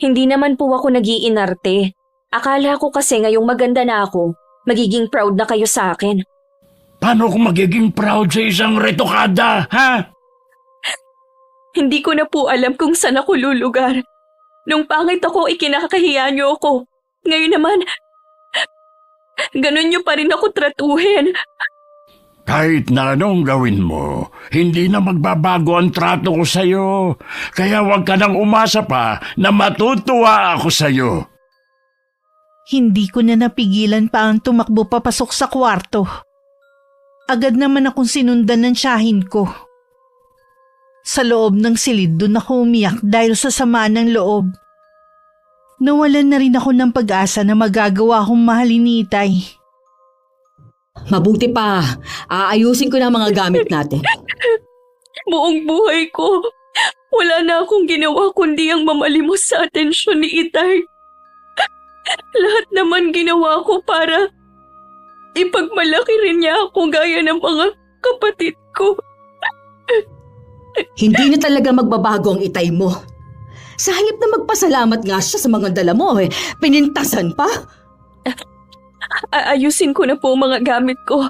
Hindi naman po ako nag-iinarte. Akala ko kasi ngayong maganda na ako, magiging proud na kayo sa akin. Paano ako magiging proud sa isang retokada, ha? Hindi ko na po alam kung saan ako lulugar. Nung pangit ako, ikinakahiya niyo ako. Ngayon naman, ganun niyo pa rin ako tratuhin. Kahit na anong gawin mo, hindi na magbabago ang trato ko sa'yo. Kaya huwag ka nang umasa pa na matutuwa ako sa'yo. Hindi ko na napigilan pa ang tumakbo papasok sa kwarto. Agad naman akong sinundan ng tiyahin ko. Sa loob ng silid doon ako umiyak dahil sa sama ng loob. Nawalan na rin ako ng pag-asa na magagawa akong mahalin ni Itay. Mabuti pa, aayusin ko na ang mga gamit natin. Buong buhay ko, wala na akong ginawa kundi ang mamalimos sa atensyon ni Itay. Lahat naman ginawa ko para ipagmalaki rin niya ako gaya ng mga kapatid ko. Hindi na talaga magbabago ang itay mo. Sa halip na magpasalamat nga siya sa mga dala mo, pinintasan pa. Ayusin ko na po mga gamit ko.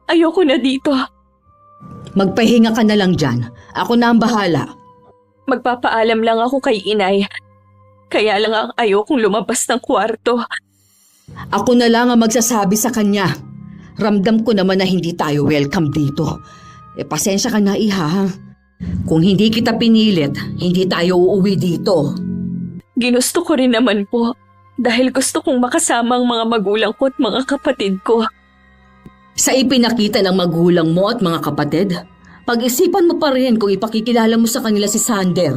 Ayoko na dito. Magpahinga ka na lang dyan. Ako na ang bahala. Magpapaalam lang ako kay Inay. Kaya lang ayokong lumabas ng kwarto. Ako na lang ang magsasabi sa kanya. Ramdam ko naman na hindi tayo welcome dito. Pasensya ka na, iha. Kung hindi kita pinilit, hindi tayo uuwi dito. Ginusto ko rin naman po. Dahil gusto kong makasama ang mga magulang ko at mga kapatid ko. Sa ipinakita ng magulang mo at mga kapatid, pag-isipan mo pa rin kung ipakikilala mo sa kanila si Sander.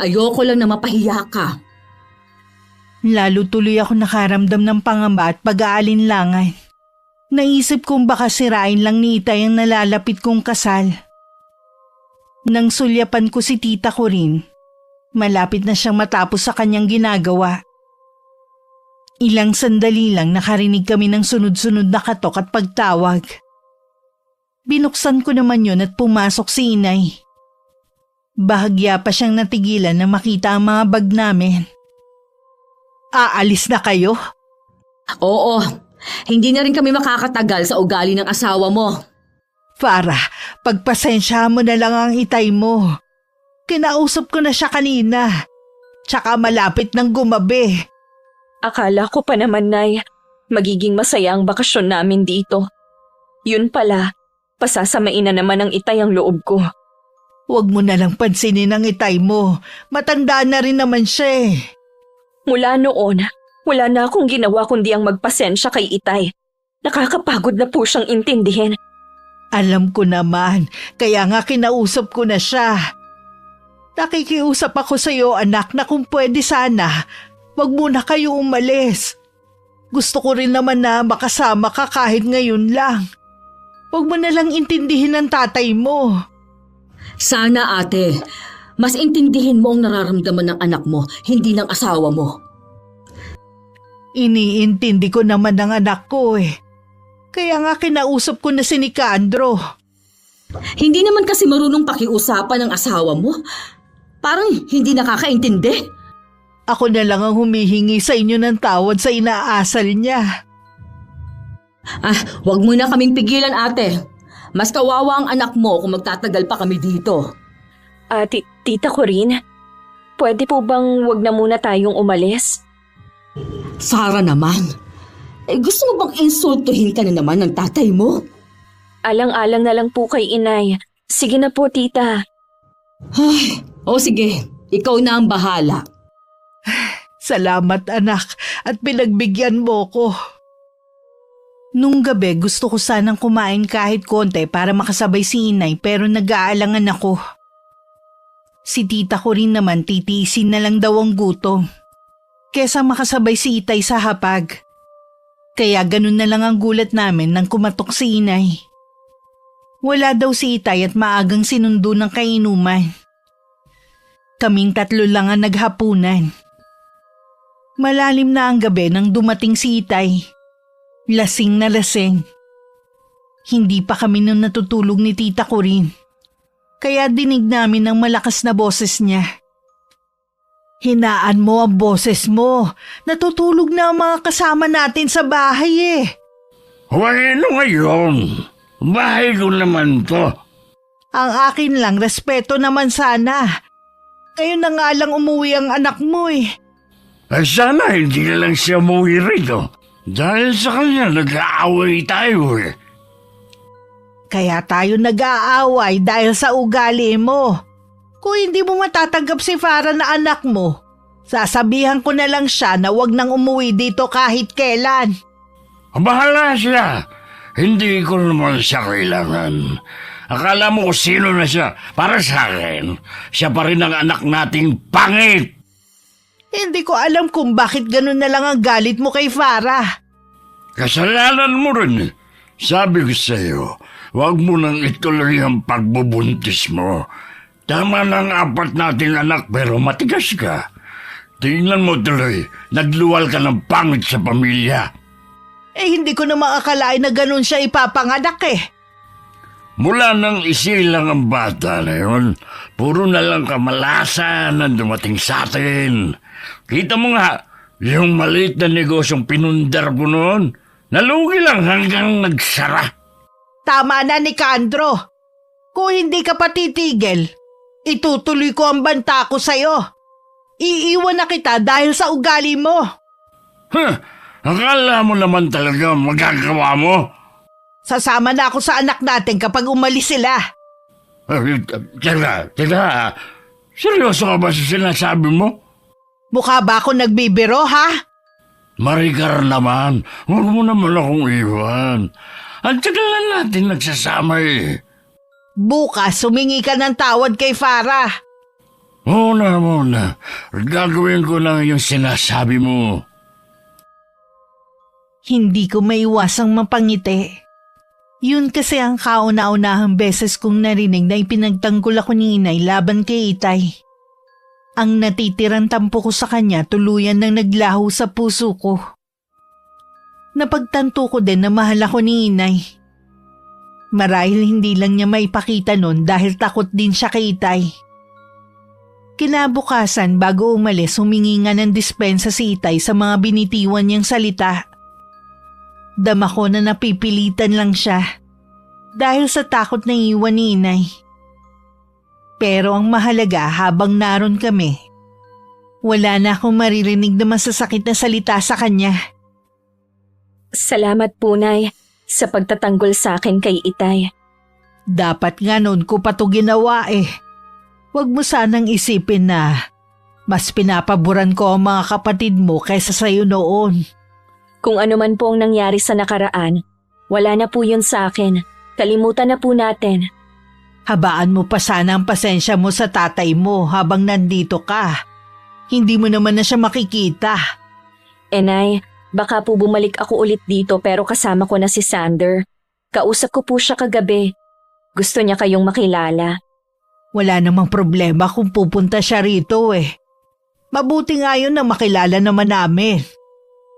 Ayoko lang na mapahiya ka. Lalo tuloy ako nakaramdam ng pangamba at pag-aalinlangan. Naisip kong baka sirain lang ni Itay ang nalalapit kong kasal. Nang sulyapan ko si tita ko rin, malapit na siyang matapos sa kanyang ginagawa. Ilang sandali lang nakarinig kami ng sunod-sunod na katok at pagtawag. Binuksan ko naman yun at pumasok si Inay. Bahagya pa siyang natigilan na makita ang mga bag namin. Aalis na kayo? Oo, hindi na rin kami makakatagal sa ugali ng asawa mo. Farah, pagpasensya mo na lang ang Itay mo. Kinausap ko na siya kanina. Tsaka malapit ng gumabi. Akala ko pa naman, Nay, magiging masaya ang bakasyon namin dito. Yun pala, pasasamain na naman ng Itay ang loob ko. Huwag mo na lang pansinin ang Itay mo. Matanda na rin naman siya eh. Mula noon, wala na akong ginawa kundi ang magpasensya kay Itay. Nakakapagod na po siyang intindihin. Alam ko naman, kaya nga kinausap ko na siya. Nakikiusap ako sa iyo, anak, na kung pwede sana, wag muna kayo umalis. Gusto ko rin naman na makasama ka kahit ngayon lang. Wag mo na lang intindihin ang tatay mo. Sana ate, mas intindihin mo ang nararamdaman ng anak mo, hindi ng asawa mo. Iniintindi ko naman ang anak ko eh. Kaya nga kinausap ko na si Nicandro. Hindi naman kasi marunong pakiusapan ng asawa mo. Parang hindi nakakaintindi. Ako na lang ang humihingi sa inyo ng tawad sa inaasal niya. Wag mo na kaming pigilan ate. Mas kawawa ang anak mo kung magtatagal pa kami dito. Tita Corinne, pwede po bang wag na muna tayong umalis? Sara naman. Gusto mo bang insultuhin ka na naman ng tatay mo? Alang-alang na lang po kay Inay. Sige na po, tita. Sige, ikaw na ang bahala. Salamat anak at pinagbigyan mo ko. Nung gabi gusto ko sanang kumain kahit konti para makasabay si Inay pero nag-aalangan ako. Si tita ko rin naman titiisin na lang daw ang gutom. Kesa makasabay si Itay sa hapag. Kaya ganun na lang ang gulat namin nang kumatok si Inay. Wala daw si Itay at maagang sinundo ng kainuman. Kaming tatlo lang ang naghapunan. Malalim na ang gabi nang dumating si Itay. Lasing na lasing. Hindi pa kami nung natutulog ni Tita Corinne. Kaya dinig namin ang malakas na boses niya. Hinaan mo ang boses mo. Natutulog na ang mga kasama natin sa bahay eh. Ano ngayon? Bahay ko naman to. Ang akin lang, respeto naman sana. Ngayon na nga lang umuwi ang anak mo eh. Sana hindi na lang siya umuwi rito. Dahil sa kanya nag-aaway tayo eh. Kaya tayo nag-aaway dahil sa ugali mo. Kung hindi mo matatanggap si Farah na anak mo, sasabihan ko na lang siya na wag nang umuwi dito kahit kailan. Bahala siya. Hindi ko naman siya kailangan. Akala mo kung sino na siya. Para sa akin, siya pa rin ang anak nating pangit. Hindi ko alam kung bakit ganun na lang ang galit mo kay Farah. Kasalanan mo rin. Sabi ko sa'yo, huwag mo nang ituloy ang pagbubuntis mo. Tama ng 4 nating anak pero matigas ka. Tingnan mo tuloy, nagluwal ka ng pangit sa pamilya. Hindi ko na makakalain na ganun siya ipapanganak eh. Mula nang isilang ang bata na yun, puro na lang kamalasan ang dumating sa atin. Kita mo nga, yung maliit na negosyong pinundar ko noon, nalugi lang hanggang nagsara. Tama na Nicandro. Kung hindi ka pa titigil, itutuloy ko ang banta ko sa'yo. Iiwan na kita dahil sa ugali mo. Akala mo naman talaga magagawa mo? Sasama na ako sa anak natin kapag umalis sila. Teka. Seryoso ka ba sa sinasabi mo? Mukha ba ako nagbibiro ha? Maricar naman, huwag mo naman akong iwan. Ang tagal na natin nagsasama eh. Bukas sumingi ka ng tawad kay Farah. Muna. Gagawin ko lang yung sinasabi mo. Hindi ko maiwasang mapangiti. Yun kasi ang kauna-unahang beses kong narinig na ipinagtanggol ako ni Inay laban kay Itay. Ang natitirang tampo ko sa kanya tuluyan nang naglaho sa puso ko. Napagtanto ko din na mahal ako ni Inay. Marahil hindi lang niya maipakita nun dahil takot din siya kay Itay. Kinabukasan bago umalis humingi nga ng dispensa si Itay sa mga binitiwan niyang salita. Dama ko na napipilitan lang siya dahil sa takot na iwan ni Inay. Pero ang mahalaga habang naroon kami, wala na akong maririnig na masasakit na salita sa kanya. Salamat po, Nay, sa pagtatanggol sa akin kay Itay. Dapat nga noon ko pa to ginawa eh. Huwag mo sanang isipin na mas pinapaboran ko ang mga kapatid mo kaysa sa'yo noon. Kung ano man po ang nangyari sa nakaraan, wala na po yun sa akin. Kalimutan na po natin. Habaan mo pa sana ang pasensya mo sa tatay mo habang nandito ka. Hindi mo naman na siya makikita. Nay, baka po bumalik ako ulit dito pero kasama ko na si Sander. Kausap ko po siya kagabi. Gusto niya kayong makilala. Wala namang problema kung pupunta siya rito eh. Mabuti nga yun na makilala naman namin.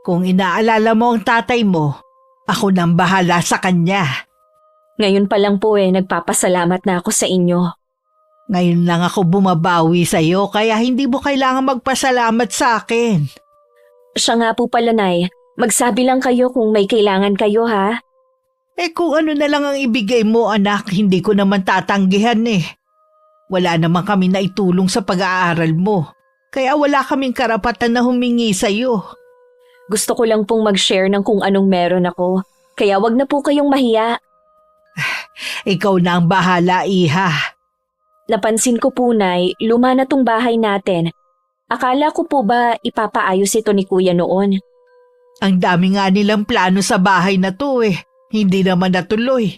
Kung inaalala mo ang tatay mo, ako nang bahala sa kanya. Ngayon pa lang po nagpapasalamat na ako sa inyo. Ngayon lang ako bumabawi sa'yo kaya hindi mo kailangan magpasalamat sa akin. Siya nga po pala, Nay. Magsabi lang kayo kung may kailangan kayo, ha? Kung ano na lang ang ibigay mo anak, hindi ko naman tatanggihan eh. Wala naman kami na itulong sa pag-aaral mo. Kaya wala kaming karapatan na humingi sa'yo. Gusto ko lang pong mag-share ng kung anong meron ako. Kaya wag na po kayong mahiya. Ikaw na ang bahala, iha. Napansin ko po, Nay, luma na tong bahay natin. Akala ko po ba ipapaayos ito ni Kuya noon? Ang dami nga nilang plano sa bahay na to eh. Hindi naman natuloy.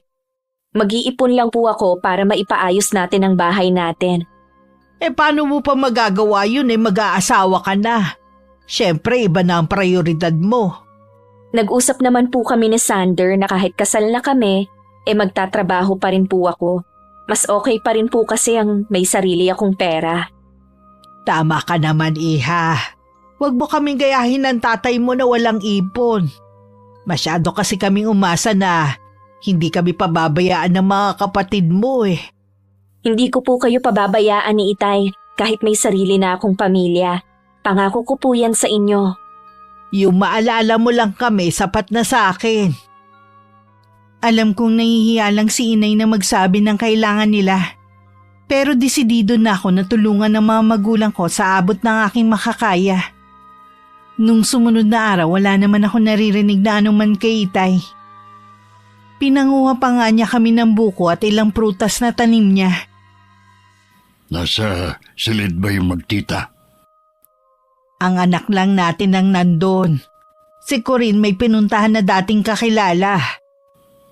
Mag-iipon lang po ako para maipaayos natin ang bahay natin. Paano mo pa magagawa yun mag-aasawa ka na? Siyempre, iba na ang prioridad mo. Nag-usap naman po kami ni Sander na kahit kasal na kami, magtatrabaho pa rin po ako. Mas okay pa rin po kasi ang may sarili akong pera. Tama ka naman, iha. Huwag mo kaming gayahin ng tatay mo na walang ipon. Masyado kasi kaming umasa na hindi kami pababayaan ng mga kapatid mo eh. Hindi ko po kayo pababayaan ni Itay kahit may sarili na akong pamilya. Pangako ko po yan sa inyo. Yung maalala mo lang kami, sapat na sa akin. Alam kong nahihiya lang si inay na magsabi ng kailangan nila. Pero desidido na ako na tulungan ng mga magulang ko sa abot ng aking makakaya. Nung sumunod na araw, wala naman ako naririnig na anuman kay Itay. Pinanguha pa nga niya kami ng buko at ilang prutas na tanim niya. Nasa silid ba yung magtita? Ang anak lang natin ang nandun. Si Corinne may pinuntahan na dating kakilala.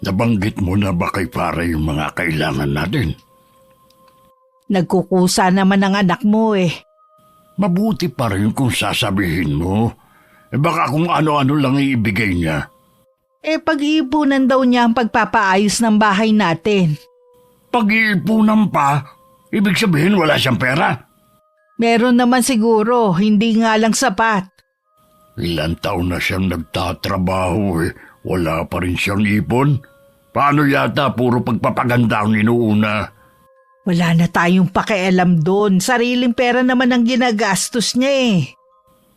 Nabanggit mo na ba kay Farah yung mga kailangan natin? Nagkukusa naman ang anak mo eh. Mabuti pa rin kung sasabihin mo. Baka kung ano-ano lang iibigay niya. Pag-iipunan daw niya ang pagpapaayos ng bahay natin. Pag-iipunan pa? Ibig sabihin wala siyang pera? Meron naman siguro, hindi nga lang sapat. Ilang taon na siyang nagtatrabaho wala pa rin siyang ipon. Paano yata puro pagpapaganda ang inuuna? Wala na tayong pakialam doon. Sariling pera naman ang ginagastos niya eh.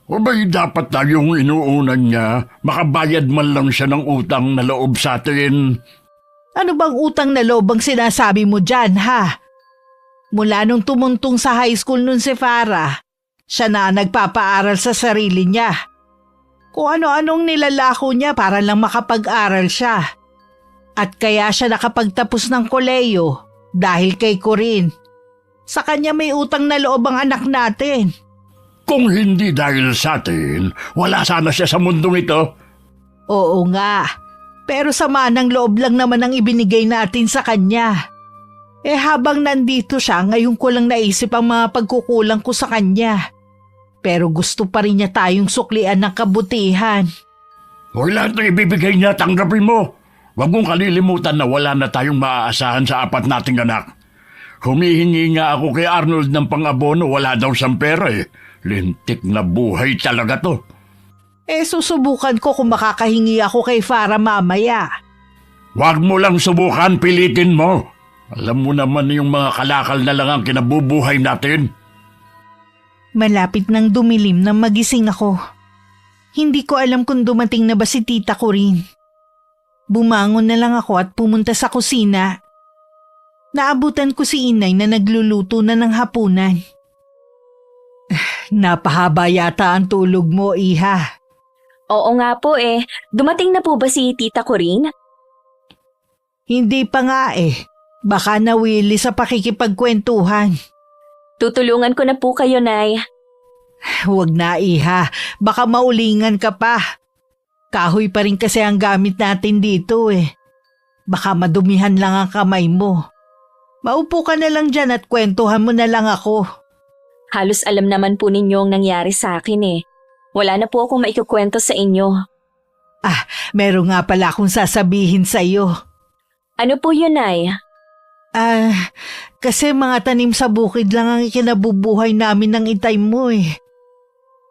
O ba'y dapat tayong inuunan niya, makabayad man lang siya ng utang na loob sa atin? Ano bang utang na loob ang sinasabi mo dyan, ha? Mula nung tumuntong sa high school nun si Farah, siya na nagpapaaral sa sarili niya. Kung ano-anong nilalako niya para lang makapag-aral siya. At kaya siya nakapagtapos ng koleyo dahil kay Corinne. Sa kanya may utang na loob ang anak natin. Kung hindi dahil sa atin, wala sana siya sa mundong ito. Oo nga, pero sama ng loob lang naman ang ibinigay natin sa kanya. Habang nandito siya, ngayon ko lang naisip ang mga pagkukulang ko sa kanya. Pero gusto pa rin niya tayong suklian ng kabutihan. O lahat na ibibigay niya, tanggapin mo. Huwag mong kalilimutan na wala na tayong maaasahan sa apat nating anak. Humihingi nga ako kay Arnold ng pang-abono, wala daw siyang pera Lintik na buhay talaga to. Susubukan ko kung makakahingi ako kay Farah mamaya. Huwag mo lang subukan, pilitin mo. Alam mo naman yung mga kalakal na lang ang kinabubuhay natin. Malapit nang dumilim nang magising ako. Hindi ko alam kung dumating na ba si Tita Corinne. Bumangon na lang ako at pumunta sa kusina. Naabutan ko si inay na nagluluto na ng hapunan. Napahaba yata ang tulog mo, iha. Oo nga po eh. Dumating na po ba si Tita Corinne? Hindi pa nga eh. Baka nawili sa pakikipagkwentuhan. Tutulungan ko na po kayo, Nay. Huwag na, iha. Baka maulingan ka pa. Kahoy pa rin kasi ang gamit natin dito eh. Baka madumihan lang ang kamay mo. Maupo ka na lang dyan at kwentuhan mo na lang ako. Halos alam naman po ninyo ang nangyari sa akin eh. Wala na po akong maikukwento sa inyo. Meron nga pala akong sasabihin sa iyo. Ano po yun, Nay? Kasi mga tanim sa bukid lang ang ikinabubuhay namin ng itay mo eh.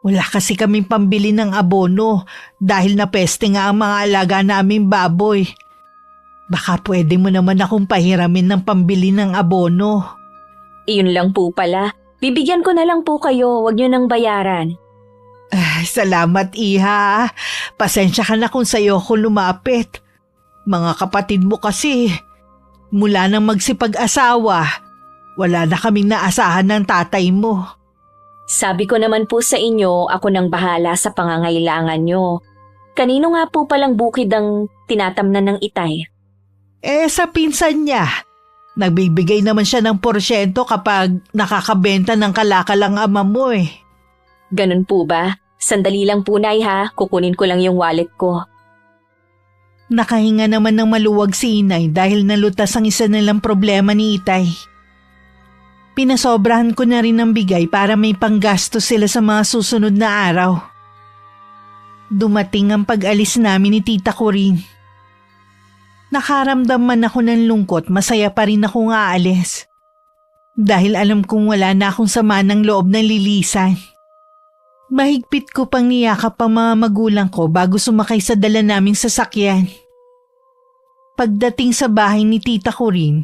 Wala kasi kaming pambili ng abono dahil napeste nga ang mga alaga naming baboy. Baka pwede mo naman akong pahiramin ng pambili ng abono. Iyon lang po pala. Bibigyan ko na lang po kayo, wag nyo nang bayaran. Salamat, iha. Pasensya ka na kung sa'yo ako lumapit. Mga kapatid mo kasi, mula nang magsipag-asawa, wala na kaming naasahan ng tatay mo. Sabi ko naman po sa inyo, ako nang bahala sa pangangailangan nyo. Kanino nga po palang bukid ang tinatamnan ng itay? Sa pinsan niya. Nagbibigay naman siya ng porsyento kapag nakakabenta ng kalakal ang ama mo eh. Ganun po ba? Sandali lang po, Nay ha. Kukunin ko lang yung wallet ko. Nakahinga naman ng maluwag si inay dahil nalutas ang isa nilang problema ni itay. Pinasobrahan ko na rin ng bigay para may panggastos sila sa mga susunod na araw. Dumating ang pag-alis namin ni Tita Corinne. Nakaramdam man ako ng lungkot, masaya pa rin akong aalis. Dahil alam kong wala na akong sama ng loob ng lilisan. Mahigpit ko pang niyakap ang mga magulang ko bago sumakay sa dala naming sasakyan. Pagdating sa bahay ni Tita Corinne,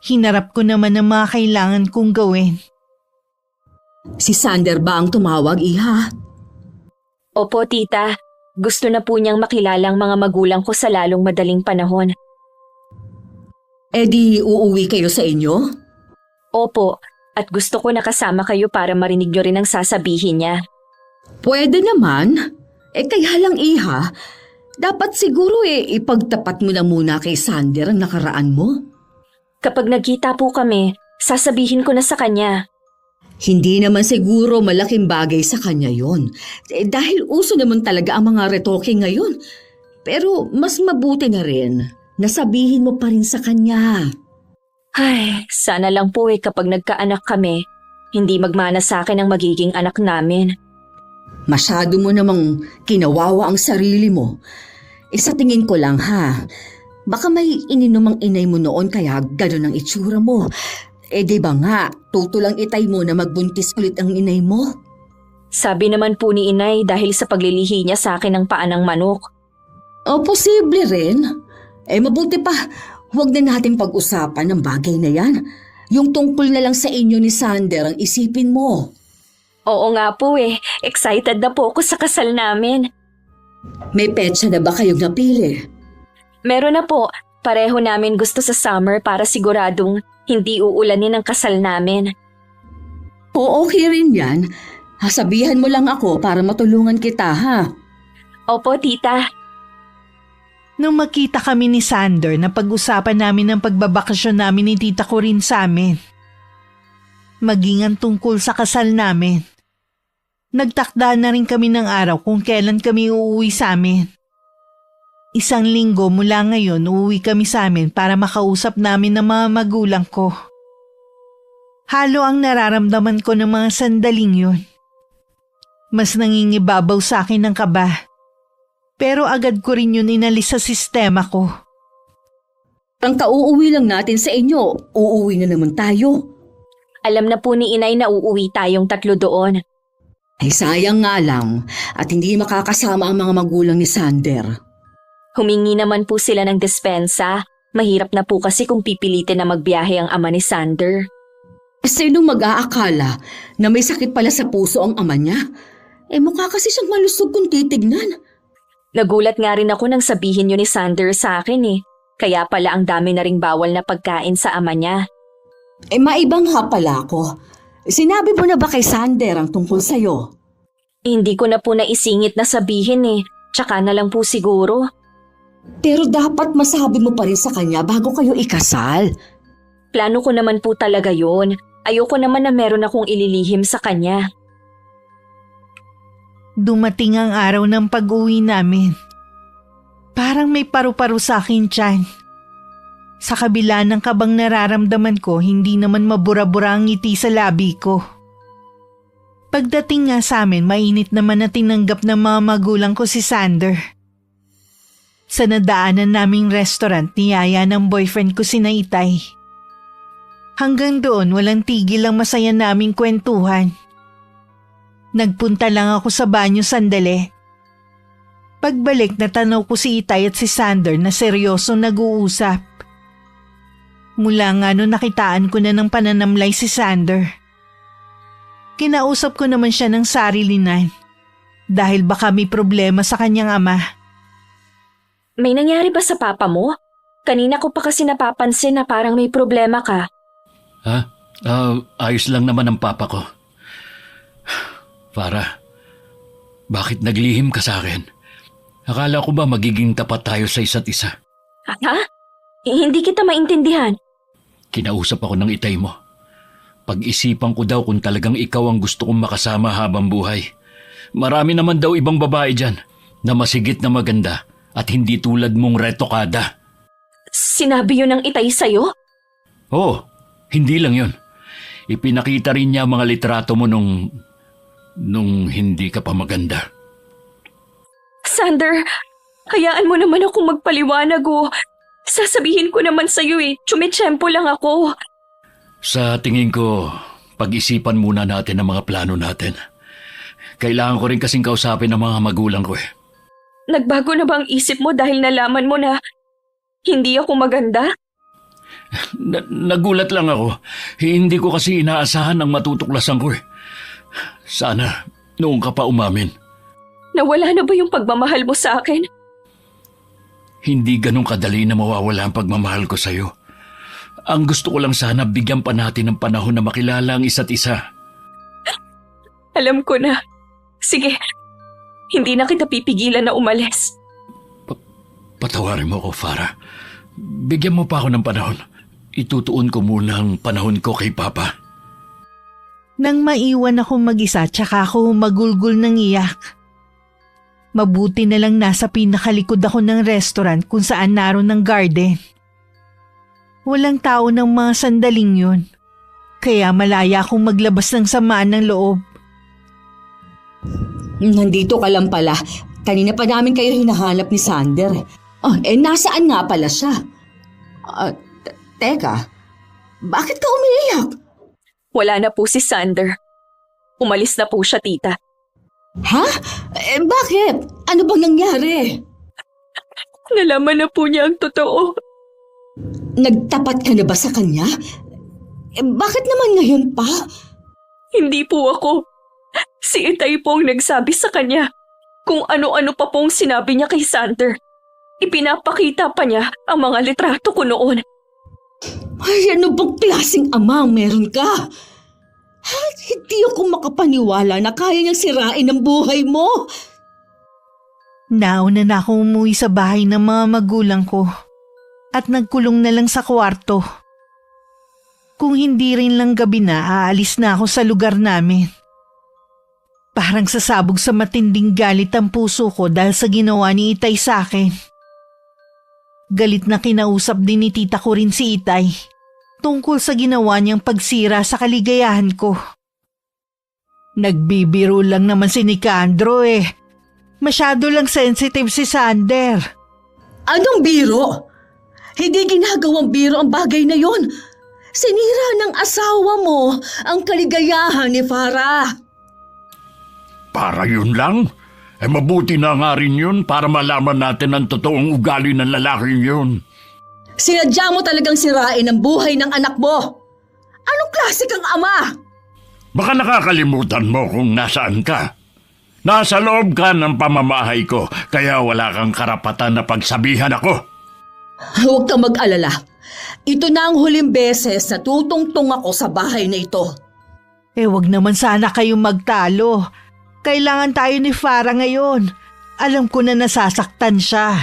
hinarap ko naman ang mga kailangan kong gawin. Si Sander ba ang tumawag, iha? Opo, Tita. Gusto na po niyang makilalang mga magulang ko sa lalong madaling panahon. Di uuwi kayo sa inyo? Opo, at gusto ko nakasama kayo para marinig niyo rin ang sasabihin niya. Pwede naman. Kaya lang, iha, dapat siguro ipagtapat mo na muna kay Sander ang nakaraan mo. Kapag nagkita po kami, sasabihin ko na sa kanya. Hindi naman siguro malaking bagay sa kanya yon. Dahil uso naman talaga ang mga retoke ngayon. Pero mas mabuti na rin na sabihin mo pa rin sa kanya. Ay, sana lang po kapag nagkaanak kami, hindi magmana sa akin ang magiging anak namin. Masyado mo namang kinawawa ang sarili mo. Sa tingin ko lang ha, baka may ininom ang inay mo noon kaya gano'n ang itsura mo. Di ba nga, tutulang itay mo na magbuntis ulit ang inay mo? Sabi naman po ni inay dahil sa paglilihi niya sa akin ng paa ng manok. Posible rin. Mabuti pa, huwag na natin pag-usapan ng bagay na yan. Yung tungkol na lang sa inyo ni Sander ang isipin mo. Oo nga po excited na po ako sa kasal namin. May petsa na ba kayong napili? Meron na po, pareho namin gusto sa summer para siguradong hindi uulanin ang kasal namin. Okay rin yan. Sabihan mo lang ako para matulungan kita ha. Opo, Tita. Nung makita kami ni Sander na pag-usapan namin ang pagbabakasyon namin ni Tita Corinne sa amin. Maging ang tungkol sa kasal namin. Nagtakda na rin kami ng araw kung kailan kami uuwi sa amin. 1 linggo mula ngayon uuwi kami sa amin para makausap namin ng mga magulang ko. Halo ang nararamdaman ko ng mga sandaling yun. Mas nangingibabaw sa akin ng kaba. Pero agad ko rin yun inalis sa sistema ko. Ang kauuwi lang natin sa inyo, uuwi na naman tayo. Alam na po ni inay na uuwi tayong 3 doon. Sayang nga lang at hindi makakasama ang mga magulang ni Sander. Humingi naman po sila ng dispensa. Mahirap na po kasi kung pipilitin na magbiyahe ang ama ni Sander. Sino mag-aakala na may sakit pala sa puso ang ama niya? Mukha kasi siyang malusog kung titignan. Nagulat nga rin ako nang sabihin yun ni Sander sa akin Kaya pala ang dami na ring bawal na pagkain sa ama niya. Maibang ha pala ako. Sinabi mo na ba kay Sander ang tungkol sa'yo? Hindi ko na po naisingit na sabihin eh. Tsaka na lang po siguro. Pero dapat masabi mo pa rin sa kanya bago kayo ikasal. Plano ko naman po talaga yun. Ayoko naman na meron akong ililihim sa kanya. Dumating ang araw ng pag-uwi namin. Parang may paru-paro sa akin tiyan. Sa kabila ng kabang nararamdaman ko, hindi naman mabura-bura ang ngiti sa labi ko. Pagdating nga sa amin, mainit naman na tinanggap ng mga magulang ko si Sander. Sa nadaanan naming restaurant, niyaya ng boyfriend ko si Itay. Hanggang doon, walang tigil ang masaya naming kwentuhan. Nagpunta lang ako sa banyo sandali. Pagbalik, natanaw ko si Itay at si Sander na seryoso nag-uusap. Mula nga noon nakitaan ko na ng pananamlay si Sander. Kinausap ko naman siya ng sarilinan dahil baka may problema sa kanyang ama. May nangyari ba sa papa mo? Kanina ko pa kasi napapansin na parang may problema ka. Ha? Ayos lang naman ang papa ko. Farah, bakit naglihim ka sa akin? Akala ko ba magiging tapat tayo sa isa't isa? Ha? Hindi kita maintindihan. Kinausap ako ng itay mo. Pag-isipan ko daw kung talagang ikaw ang gusto kong makasama habang buhay. Marami naman daw ibang babae dyan na masigit na maganda at hindi tulad mong retokada. Sinabi yun ng Itay sa'yo? Oo, hindi lang yun. Ipinakita rin niya mga litrato mo nung hindi ka pa maganda. Sander, hayaan mo naman akong magpaliwanag o. Sasabihin ko naman sa'yo tsumitsyempo lang ako. Sa tingin ko, pag-isipan muna natin ang mga plano natin. Kailangan ko rin kasing kausapin ang mga magulang ko eh. Nagbago na ba ang isip mo dahil nalaman mo na hindi ako maganda? Nagulat lang ako. Hindi ko kasi inaasahan ang matutuklasan ko eh. Sana noong ka pa umamin. Nawala na ba yung pagmamahal mo sa akin? Hindi ganun kadali na mawawala ang pagmamahal ko sa'yo. Ang gusto ko lang sana bigyan pa natin ng panahon na makilala ang isa't isa. Alam ko na. Sige, hindi na kita pipigilan na umalis. Patawarin mo ako, Farah. Bigyan mo pa ako ng panahon. Itutuon ko muna ang panahon ko kay Papa. Nang maiwan ako mag-isa, tsaka ako magulgul ng iyak. Mabuti na lang nasa pinakalikod ako ng restaurant kung saan naroon ng garden. Walang tao ng mga sandaling yun. Kaya malaya akong maglabas ng samaan ng loob. Nandito ka lang pala. Kanina pa namin kayo hinahanap ni Sander. Nasaan nga pala siya? Teka, bakit ka umiiyak? Wala na po si Sander. Umalis na po siya, tita. Ha? Bakit? Ano bang nangyari? Nalaman na po niya ang totoo. Nagtapat ka na ba sa kanya? Bakit naman ngayon pa? Hindi po ako. Si Itay po ang nagsabi sa kanya kung ano-ano pa pong sinabi niya kay Sander. Ipinapakita pa niya ang mga litrato ko noon. Ay, ano bang klaseng ama ang meron ka? Hindi ako makapaniwala na kaya niyang sirain ang buhay mo. Nauna na akong umuwi sa bahay ng mga magulang ko at nagkulong na lang sa kwarto. Kung hindi rin lang gabi na, aalis na ako sa lugar namin. Parang sasabog sa matinding galit ang puso ko dahil sa ginawa ni Itay sa akin. Galit na kinausap din ni tita ko rin si Itay tungkol sa ginawa niyang pagsira sa kaligayahan ko. Nagbibiro lang naman si Nicandro eh. Masyado lang sensitive si Sander. Anong biro? Hindi ginagawang biro ang bagay na yon. Sinira ng asawa mo ang kaligayahan ni Farah. Para yun lang? Mabuti na nga rin yun para malaman natin ang totoong ugali ng lalaking yun. Sinadya mo talagang sirain ang buhay ng anak mo. Anong klase kang ama? Baka nakakalimutan mo kung nasaan ka. Nasa loob ka ng pamamahay ko, kaya wala kang karapatan na pagsabihan ako. Huwag kang mag-alala. Ito na ang huling beses na tutungtong ako sa bahay na ito. Wag naman sana kayong magtalo. Kailangan tayo ni Farah ngayon. Alam ko na nasasaktan siya.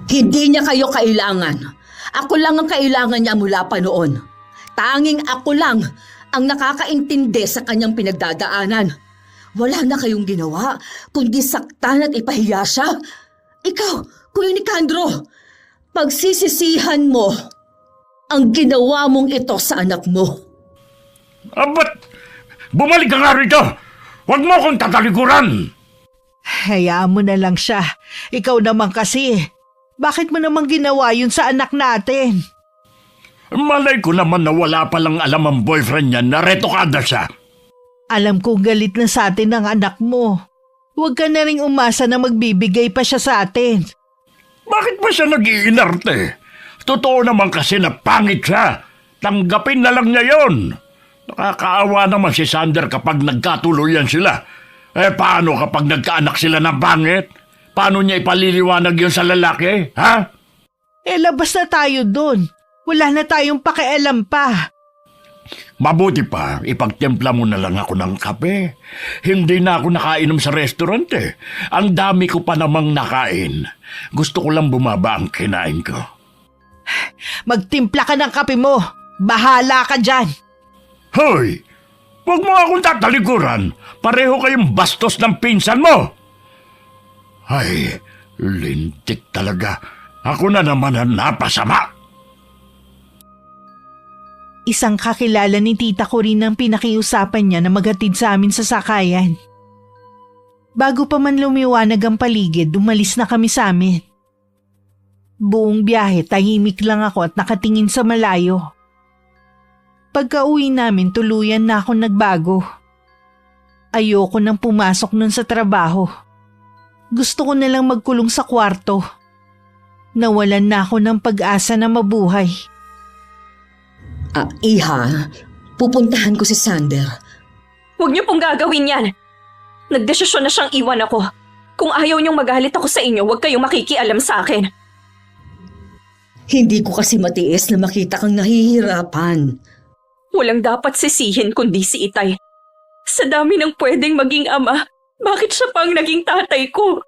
Hindi niya kayo kailangan. Ako lang ang kailangan niya mula pa noon. Tanging ako lang ang nakakaintindi sa kanyang pinagdadaanan. Wala na kayong ginawa, kundi saktan at ipahiya siya. Ikaw, Kuya Nicandro, pagsisisihan mo ang ginawa mong ito sa anak mo. Ba't bumalik ka nga rito? Huwag mo akong tatalikuran! Hayaan mo na lang siya. Ikaw naman kasi. Bakit mo naman ginawa yun sa anak natin? Malay ko naman na wala palang alam ang boyfriend niya na retokada siya. Alam kong galit na sa atin ang anak mo. Huwag ka na ring umasa na magbibigay pa siya sa atin. Bakit ba siya nag-iinarte? Totoo naman kasi na pangit siya. Tanggapin na lang niya yon. Nakakaawa naman si Sander kapag nagkatuluyan sila. Paano kapag nagkaanak sila ng pangit? Paano niya ipaliliwanag yun sa lalaki, ha? Labas na tayo dun. Wala na tayong pakialam pa. Mabuti pa, ipagtimpla mo na lang ako ng kape. Hindi na ako nakainom sa restaurant eh. Ang dami ko pa namang nakain. Gusto ko lang bumaba ang kinain ko. Magtimpla ka ng kape mo. Bahala ka dyan. Hoy! Huwag mo akong tatalikuran. Pareho kayong bastos ng pinsan mo. Ay, lintik talaga. Ako na naman ang napasama. Isang kakilala ni tita ko rin ang pinakiusapan niya na maghatid sa amin sa sakayan. Bago pa man lumiwanag ang paligid, umalis na kami sa amin. Buong biyahe, tahimik lang ako at nakatingin sa malayo. Pagka-uwi namin, tuluyan na ako nagbago. Ayoko nang pumasok nun sa trabaho. Gusto ko na lang magkulong sa kwarto. Nawalan na ako ng pag-asa na mabuhay. Iha, pupuntahan ko si Sander. Huwag niyo pong gagawin yan. Nagdesisyon na siyang iwan ako. Kung ayaw niyong magalit ako sa inyo, huwag kayong makikialam sa akin. Hindi ko kasi matiis na makita kang nahihirapan. Walang dapat sisihin kundi si Itay. Sa dami ng pwedeng maging ama, bakit siya pa ang naging tatay ko?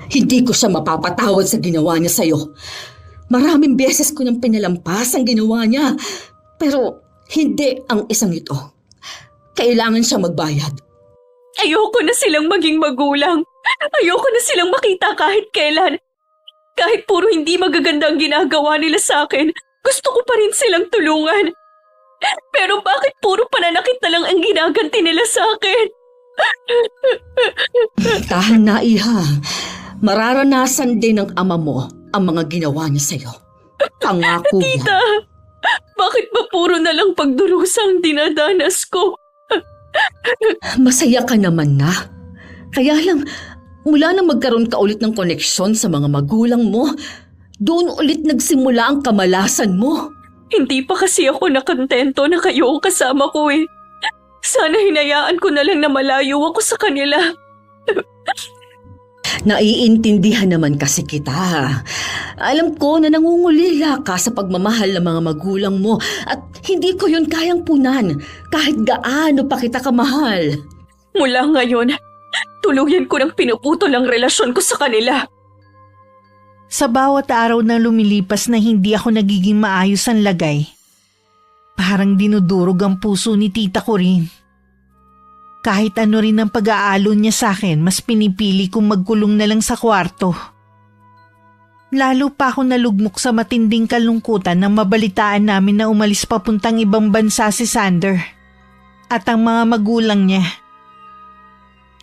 Hindi ko siya mapapatawad sa ginawa niya sa'yo. Maraming beses ko nang pinalampas ang ginawa niya. Pero hindi ang isang ito. Kailangan siya magbayad. Ayoko na silang maging magulang. Ayoko na silang makita kahit kailan. Kahit puro hindi magaganda ang ginagawa nila sa akin, gusto ko pa rin silang tulungan. Pero bakit puro pananakit na lang ang ginaganti nila sa akin? Tahan na, Iha. Mararanasan din ng ama mo ang mga ginawa niya sa'yo. Pangako yan. Tita, bakit ba puro na lang pagdurusa ang dinadanas ko? Masaya ka naman na. Kaya lang, mula na magkaroon ka ulit ng koneksyon sa mga magulang mo, doon ulit nagsimula ang kamalasan mo. Hindi pa kasi ako nakontento na kayo ang kasama ko eh. Sana hinayaan ko na lang na malayo ako sa kanila. Naiintindihan naman kasi kita. Alam ko na nangungulila ka sa pagmamahal ng mga magulang mo at hindi ko yun kayang punan kahit gaano pa kita kamahal. Mula ngayon, tuluyan ko ng pinuputol ang relasyon ko sa kanila. Sa bawat araw na lumilipas na hindi ako nagiging maayos ang lagay, parang dinudurog ang puso ni tita ko rin. Kahit ano rin ang pag-aalon niya sa akin, mas pinipili kong magkulong na lang sa kwarto. Lalo pa ako nalugmok sa matinding kalungkutan nang mabalitaan namin na umalis papuntang ibang bansa si Sander at ang mga magulang niya.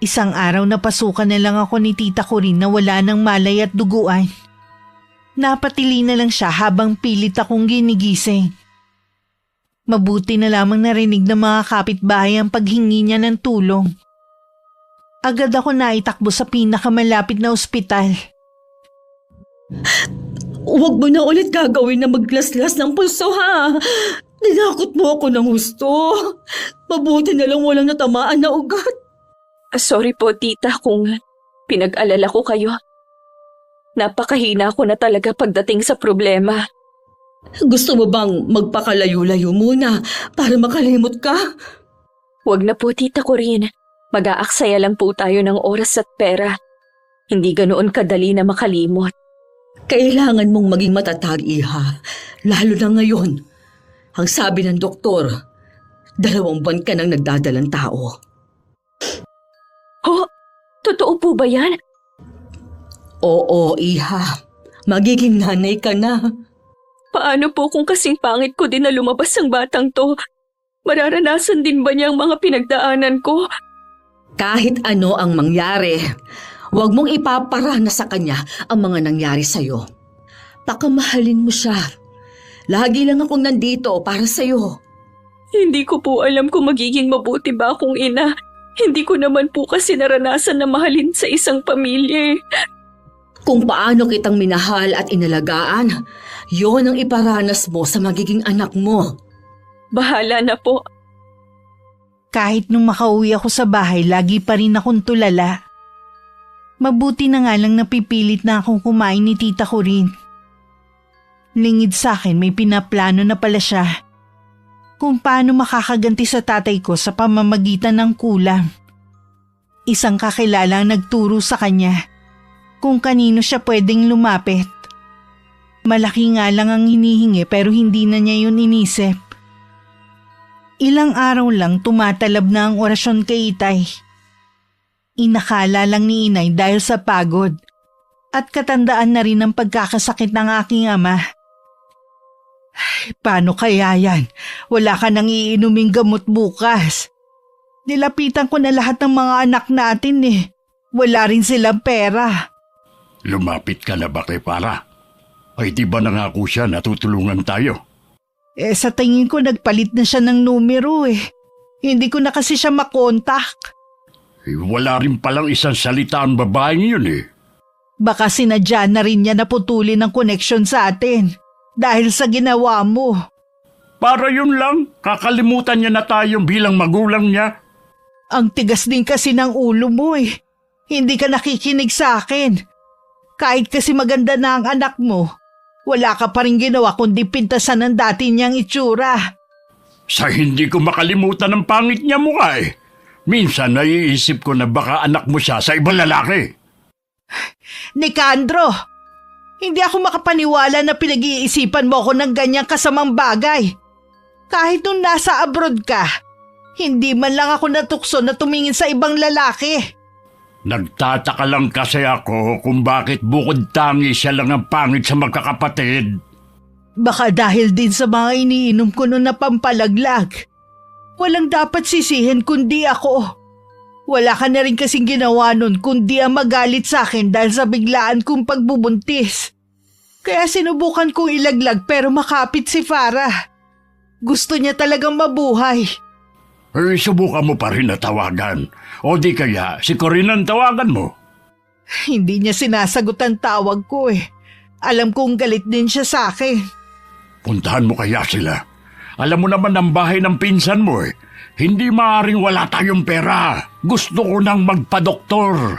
Isang araw na pasukan na lang ako ni tita ko rin na wala ng malay at duguan. Napatili na lang siya habang pilit akong ginigising. Mabuti na lamang narinig ng mga kapitbahay ang paghingi niya ng tulong. Agad ako naitakbo sa pinakamalapit na ospital. Huwag mo na ulit gagawin na maglaslas ng pulso, ha? Ninakot mo ako ng husto. Mabuti na lang walang natamaan na ugat. Sorry po tita kung Pinag-alala ko kayo. Napakahina ko na talaga pagdating sa problema. Gusto mo bang magpakalayo-layo muna para makalimot ka? Huwag na po, Tita Corinne. Mag-aaksaya lang po tayo ng oras at pera. Hindi ganoon kadali na makalimot. Kailangan mong maging matatag, Iha. Lalo na ngayon. Ang sabi ng doktor, 2 buwan ka nang nagdadalang tao. Oh, totoo po ba yan? Oo, Iha. Magiging nanay ka na. Paano po kung kasing pangit ko din na lumabas ang batang to? Mararanasan din ba niya ang mga pinagdaanan ko? Kahit ano ang mangyari, huwag mong ipaparana sa kanya ang mga nangyari sa'yo. Pakamahalin mo siya. Lagi lang akong nandito para sa'yo. Hindi ko po alam kung magiging mabuti ba akong ina. Hindi ko naman po kasi naranasan na mahalin sa isang pamilya. Kung paano kitang minahal at inalagaan, yon ang iparanas mo sa magiging anak mo. Bahala na po. Kahit nung makauwi ako sa bahay, lagi pa rin akong tulala. Mabuti na nga lang napipilit na akong kumain ni Tita Corinne. Lingid sa akin, may pinaplano na pala siya. Kung paano makakaganti sa tatay ko sa pamamagitan ng kulam. Isang kakilala ang nagturo sa kanya kung kanino siya pwedeng lumapit. Malaki nga lang ang hinihingi pero hindi na niya yun inisip. Ilang araw lang tumatalab na ang orasyon kay Itay. Inakala lang ni Inay dahil sa pagod at katandaan na rin ang pagkakasakit ng aking ama. Ay, paano kaya yan? Wala ka nang iinuming gamot bukas. Nilapitan ko na lahat ng mga anak natin eh. Wala rin silang pera. Lumapit ka na ba kay Para? Ay di ba nangako siya na tutulungan tayo? Sa tingin ko nagpalit na siya ng numero eh. Hindi ko na kasi siya makontak. Wala rin palang isang salita ang babaeng yun eh. Baka sinadya na rin niya naputulin ang connection sa atin dahil sa ginawa mo. Para yun lang, kakalimutan niya na tayo bilang magulang niya. Ang tigas din kasi ng ulo mo eh. Hindi ka nakikinig sa akin. Kahit kasi maganda na ang anak mo, wala ka pa rin ginawa kundi pintasan ng dati niyang itsura. Sa hindi ko makalimutan ang pangit niya mukha eh. Minsan naiisip ko na baka anak mo siya sa ibang lalaki. Nicandro, hindi ako makapaniwala na pinag-iisipan mo ako ng ganyang kasamang bagay. Kahit nung nasa abroad ka, hindi man lang ako natukso na tumingin sa ibang lalaki. Nagtataka lang kasi ako kung bakit bukod tangi siya lang ang pangit sa magkakapatid. Baka dahil din sa mga iniinom ko noon na pampalaglag. Walang dapat sisihin kundi ako. Wala ka na rin kasing ginawa nun kundi ang magalit sa akin dahil sa biglaan kong pagbubuntis. Kaya sinubukan kong ilaglag pero makapit si Farah. Gusto niya talagang mabuhay. Eh, subukan mo pa rin na tawagan. O di kaya si Corinne ang tawagan mo. Hindi niya sinasagot ang tawag ko eh. Alam kong galit din siya sa akin. Puntahan mo kaya sila. Alam mo naman ang bahay ng pinsan mo eh. Hindi maaaring wala tayong pera. Gusto ko nang magpa-doktor.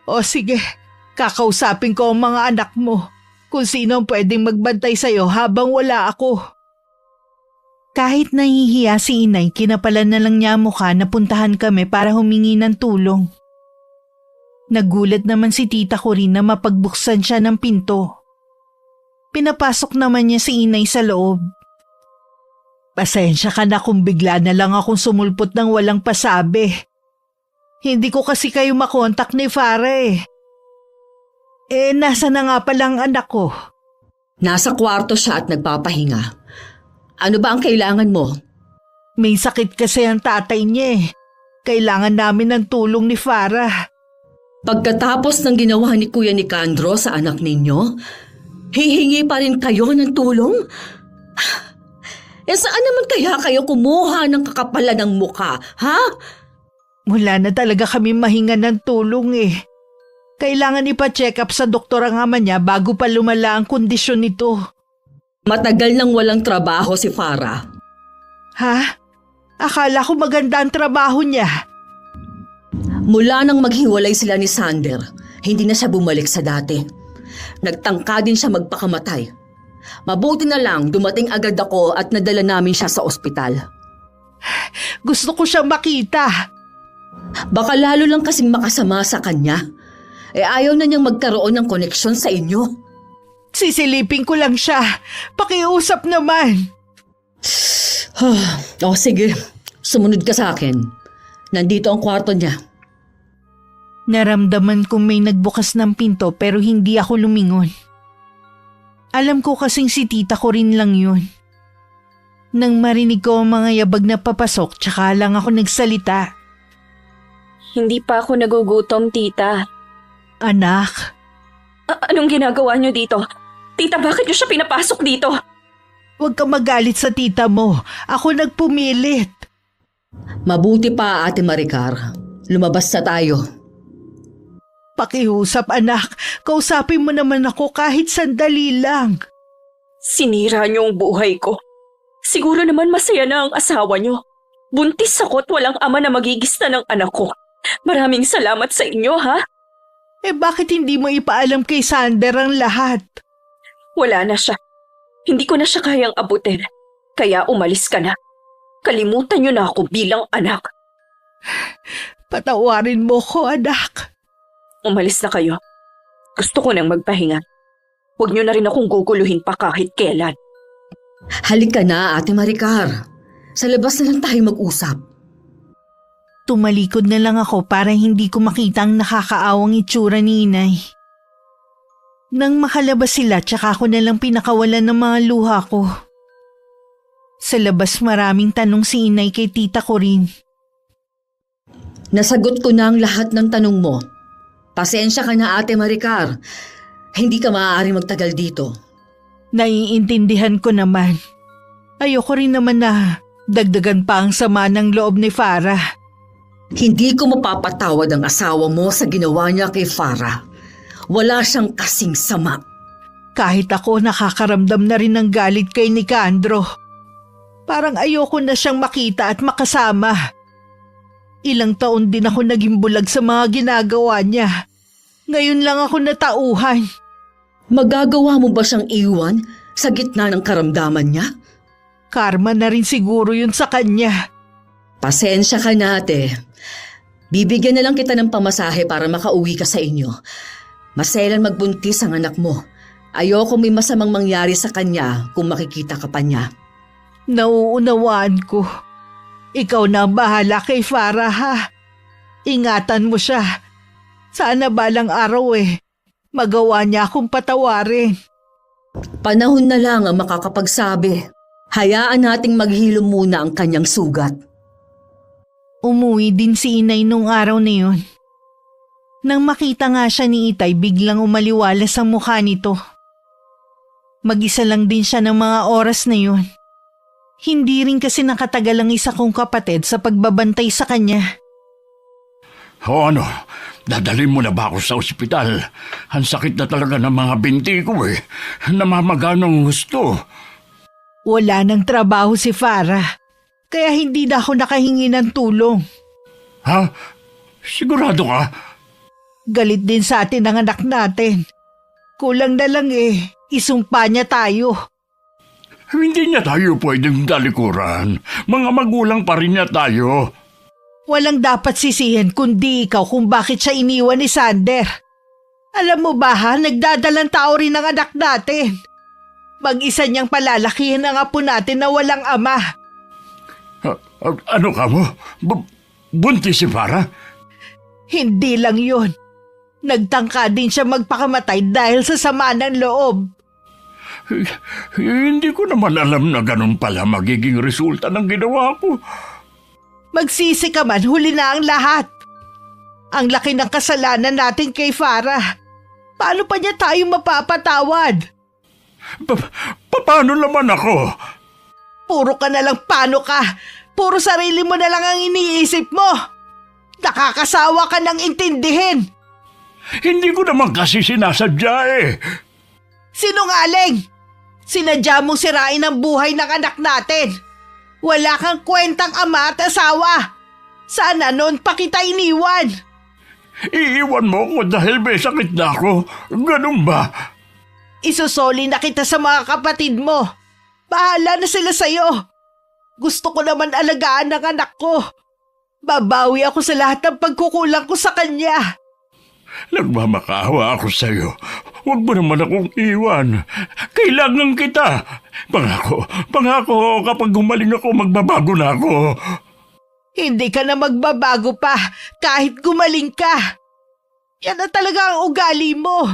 O sige, kakausapin ko ang mga anak mo. Kung sino ang pwedeng magbantay sa'yo habang wala ako. Kahit nahihiya si Inay, kinapalan na lang niya ang mukha na puntahan kami para humingi ng tulong. Nagulat naman si Tita Corinne na mapagbuksan siya ng pinto. Pinapasok naman niya si Inay sa loob. Pasensya ka na kung bigla na lang akong sumulpot ng walang pasabi. Hindi ko kasi kayo makontak ni Farah eh. Nasa na nga palang anak ko? Nasa kwarto siya at nagpapahinga. Ano ba ang kailangan mo? May sakit kasi ang tatay niya eh. Kailangan namin ng tulong ni Farah. Pagkatapos ng ginawa ni Kuya Nicandro sa anak ninyo, hihingi pa rin kayo ng tulong? Saan naman kaya kayo kumuha ng kakapalan ng mukha, ha? Wala na talaga kami mahinga ng tulong eh. Kailangan ipa-check up sa doktor ang ama niya bago pa lumala ang kondisyon nito. Matagal nang walang trabaho si Farah. Ha? Akala ko maganda ang trabaho niya. Mula nang maghiwalay sila ni Sander, hindi na siya bumalik sa dati. Nagtangka din siya magpakamatay. Mabuti na lang dumating agad ako at nadala namin siya sa ospital. Gusto ko siyang makita. Baka lalo lang kasing makasama sa kanya. Ayaw na niyang magkaroon ng koneksyon sa inyo. Sisilipin ko lang siya. Pakiusap naman. Sige. Sumunod ka sa akin. Nandito ang kwarto niya. Naramdaman kong may nagbukas ng pinto pero hindi ako lumingon. Alam ko kasing si tita ko rin lang yun. Nang marinig ko ang mga yabag na papasok, tsaka lang ako nagsalita. Hindi pa ako nagugutom, tita. Anak, Anong ginagawa niyo dito? Tita, bakit niyo siya pinapasok dito? huwag kang magalit sa tita mo. Ako nagpumilit. Mabuti pa, Ate Maricar. Lumabas na tayo. Pakiusap anak, kausapin mo naman ako kahit sandali lang. Sinira niyo ang buhay ko. Siguro naman masaya na ang asawa niyo. Buntis ako at walang ama na magigista ng anak ko. Maraming salamat sa inyo, ha? Bakit hindi mo ipaalam kay Sander ang lahat? Wala na siya. Hindi ko na siya kayang abutin. Kaya umalis ka na. Kalimutan niyo na ako bilang anak. Patawarin mo ko, anak. Umalis na kayo. Gusto ko nang magpahinga. Huwag niyo na rin akong guguluhin pa kahit kailan. Halika na, Ate Maricar. Sa labas na lang tayo mag-usap. Tumalikod na lang ako para hindi ko makita ang nakakaawang itsura ni inay. Nang makalabas sila, tsaka ako na lang pinakawalan ng mga luha ko. Sa labas maraming tanong si inay kay tita ko rin. Nasagot ko na ang lahat ng tanong mo. Pasensya ka na, Ate Maricar. Hindi ka maaari magtagal dito. Naiintindihan ko naman. Ayoko rin naman na dagdagan pa ang sama ng loob ni Farah. Hindi ko mapapatawad ang asawa mo sa ginawa niya kay Farah. Wala siyang kasing sama. Kahit ako nakakaramdam na rin ng galit kay Nicandro. Parang ayoko na siyang makita at makasama. Ilang taon din ako naging bulag sa mga ginagawa niya. Ngayon lang ako natauhan. Magagawa mo ba siyang iwan sa gitna ng karamdaman niya? Karma na rin siguro yun sa kanya. Pasensya ka na, Ate. Bibigyan na lang kita ng pamasahe para makauwi ka sa inyo. Maselan magbuntis ang anak mo. Ayoko may masamang mangyari sa kanya kung makikita ka pa niya. Nauunawaan ko. Ikaw na ang bahala kay Farah, ha? Ingatan mo siya. Sana balang araw magawa niya akong patawarin. Panahon na lang ang makakapagsabi. Hayaan nating maghilom muna ang kanyang sugat. Umuwi din si inay nung araw na yun. Nang makita nga siya ni Itay, biglang umaliwalas ang mukha nito. Mag-isa lang din siya ng mga oras na yun. Hindi rin kasi nakatagal ang isa kong kapatid sa pagbabantay sa kanya. O ano, dadalhin mo na ba ako sa ospital? Ang sakit na talaga ng mga binti ko Namamaga ng gusto. Wala nang trabaho si Farah, kaya hindi na ako nakahingi ng tulong. Ha? Sigurado ka? Galit din sa atin ang anak natin. Kulang na lang isumpa niya tayo. Hindi niya tayo pwedeng talikuran. Mga magulang pa rin niya tayo. Walang dapat sisihin kundi ikaw kung bakit siya iniwan ni Sander. Alam mo ba nagdadalang tao rin ang anak natin. Mag-isa niyang palalakihin ang apo natin na walang ama. Ano ka mo? Buntis si Farah? Hindi lang yun. Nagtangka din siya magpakamatay dahil sa sama ng loob. Hindi ko naman alam na ganun pala magiging resulta ng ginawa ko. Magsisi ka man, huli na ang lahat. Ang laki ng kasalanan natin kay Farah. Paano pa niya tayo mapapatawad? Paano naman ako? Puro ka na lang paano ka. Puro sarili mo na lang ang iniisip mo. Nakakasawa ka nang intindihin. Hindi ko naman kasi sinasadya Sinungaling! Sinadya mong sirain ang buhay ng anak natin. Wala kang kwentang ama at asawa. Sana noon pa kita iniwan. Iiwan mo ko dahil may sakit na ako. Ganun ba? Isusoli na kita sa mga kapatid mo. Bahala na sila sa'yo. Gusto ko naman alagaan ang anak ko. Babawi ako sa lahat ng pagkukulang ko sa kanya. Nagmamakaawa ako sa'yo. Huwag mo naman akong iwan. Kailangan kita. Pangako kapag gumaling ako, magbabago na ako. Hindi ka na magbabago pa kahit gumaling ka. Yan na talaga ang ugali mo.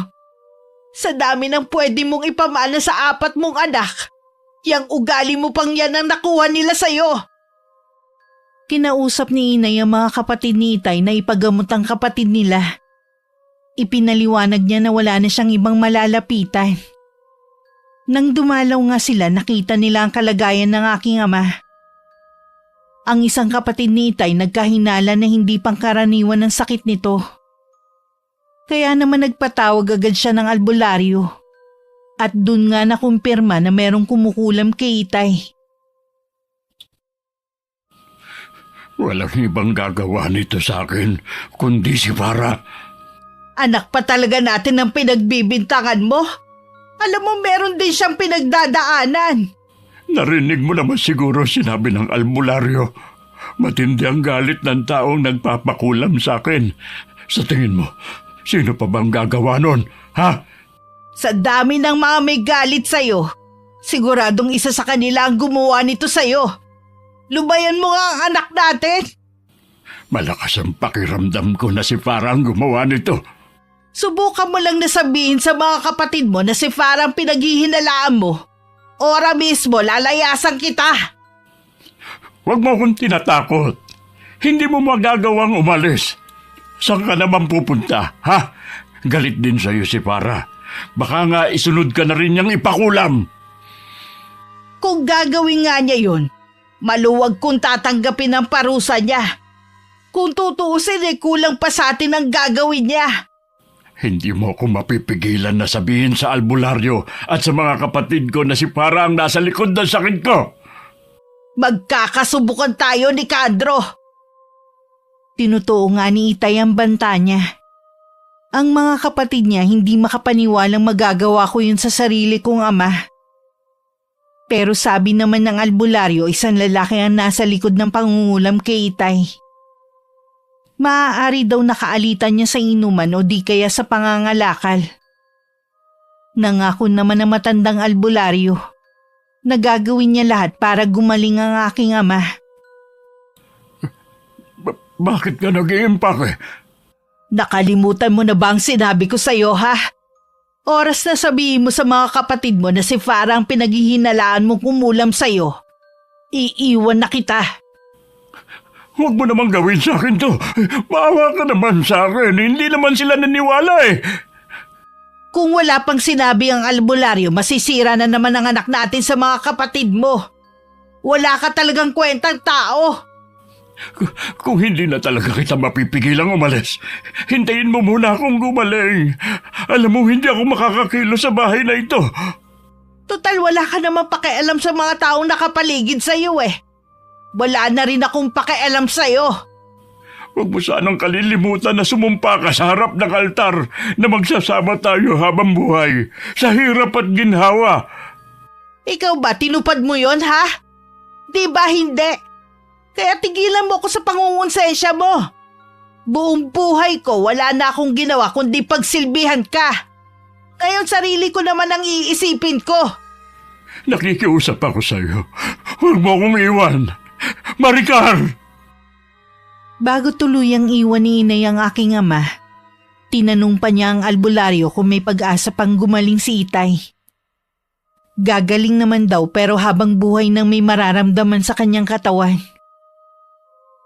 Sa dami ng pwede mong ipamana sa 4 mong anak, yang ugali mo pang yan ang nakuha nila sa'yo. Kinausap ni Inay ang mga kapatid ni Itay na ipagamot ang kapatid nila. Ipinaliwanag niya na wala na siyang ibang malalapitan. Nang dumalaw nga sila, nakita nila ang kalagayan ng aking ama. Ang isang kapatid ni Itay nagkahinala na hindi pangkaraniwan ng sakit nito. Kaya naman nagpatawag agad siya ng albularyo. At dun nga nakumpirma na merong kumukulam kay Itay. Walang ibang gagawa nito sa akin, kundi si Farah. Anak pa talaga natin ang pinagbibintangan mo. Alam mo meron din siyang pinagdadaanan. Narinig mo naman siguro sinabi ng albularyo. Matindi ang galit ng taong nagpapakulam sa akin. Sa tingin mo, sino pa bang gagawa nun, ha? Sa dami ng mga may galit sa'yo, siguradong isa sa kanila ang gumawa nito sa'yo. Lubayan mo nga ang anak natin. Malakas ang pakiramdam ko na si Farah ang gumawa nito. Subukan mo lang na sabihin sa mga kapatid mo na si Farah ang pinaghihinalaan mo. Ora mismo, lalayasan kita. Huwag mo akong tinatakot. Hindi mo magagawang umalis. Saan ka naman pupunta, ha? Galit din sa'yo si Farah. Baka nga isunod ka na rin niyang ipakulam. Kung gagawin nga niya yun, maluwag kung tatanggapin ang parusa niya. Kung tutuusin kulang pa sa atin ang gagawin niya. Hindi mo ako mapipigilan na sabihin sa albularyo at sa mga kapatid ko na si Farah ang nasa likod ng sakit ko. Magkakasubukan tayo ni Kandro. Tinutuo nga ni Itay ang banta niya. Ang mga kapatid niya hindi makapaniwalang magagawa ko yun sa sarili kong ama. Pero sabi naman ng albularyo, isang lalaki ang nasa likod ng pangungulam kay Itay. Maaari daw nakaalitan niya sa inuman o di kaya sa pangangalakal. Nangako naman ang matandang albularyo. Nagagawin niya lahat para gumaling ang aking ama. Bakit ka nag-iimpake? Nakalimutan mo na ba ang sinabi ko sa'yo, ha? Oras na sabihin mo sa mga kapatid mo na si Farah ang pinaghihinalaan mo kumulam sa'yo. Iiwan na kita. Huwag mo namang gawin sa akin to. Maawa ka naman sa akin. Hindi naman sila naniwala eh. Kung wala pang sinabi ang albularyo, masisira na naman ang anak natin sa mga kapatid mo. Wala ka talagang kwentang tao. Kung hindi na talaga kita mapipigilang umalis, hintayin mo muna akong gumaling. Alam mo, hindi ako makakakilo sa bahay na ito. Total, wala ka naman pakialam sa mga taong nakapaligid sa'yo eh. Wala na rin akong pakialam sa'yo. Huwag mo sanang kalilimutan na sumumpa ka sa harap ng altar na magsasama tayo habang buhay, sa hirap at ginhawa. Ikaw ba, tinupad mo yon ha? Di ba hindi? Kaya tigilan mo ko sa pangungonsensya mo. Buong buhay ko, wala na akong ginawa kundi pagsilbihan ka. Ngayon sarili ko naman ang iisipin ko. Nakikiusap ako sa'yo. Huwag mo akong iwan. Maricar! Bago tuluyang iwan ni Inay ang aking ama, tinanong pa niya ang albularyo kung may pag-asa pang gumaling si Itay. Gagaling naman daw pero habang buhay nang may mararamdaman sa kanyang katawan.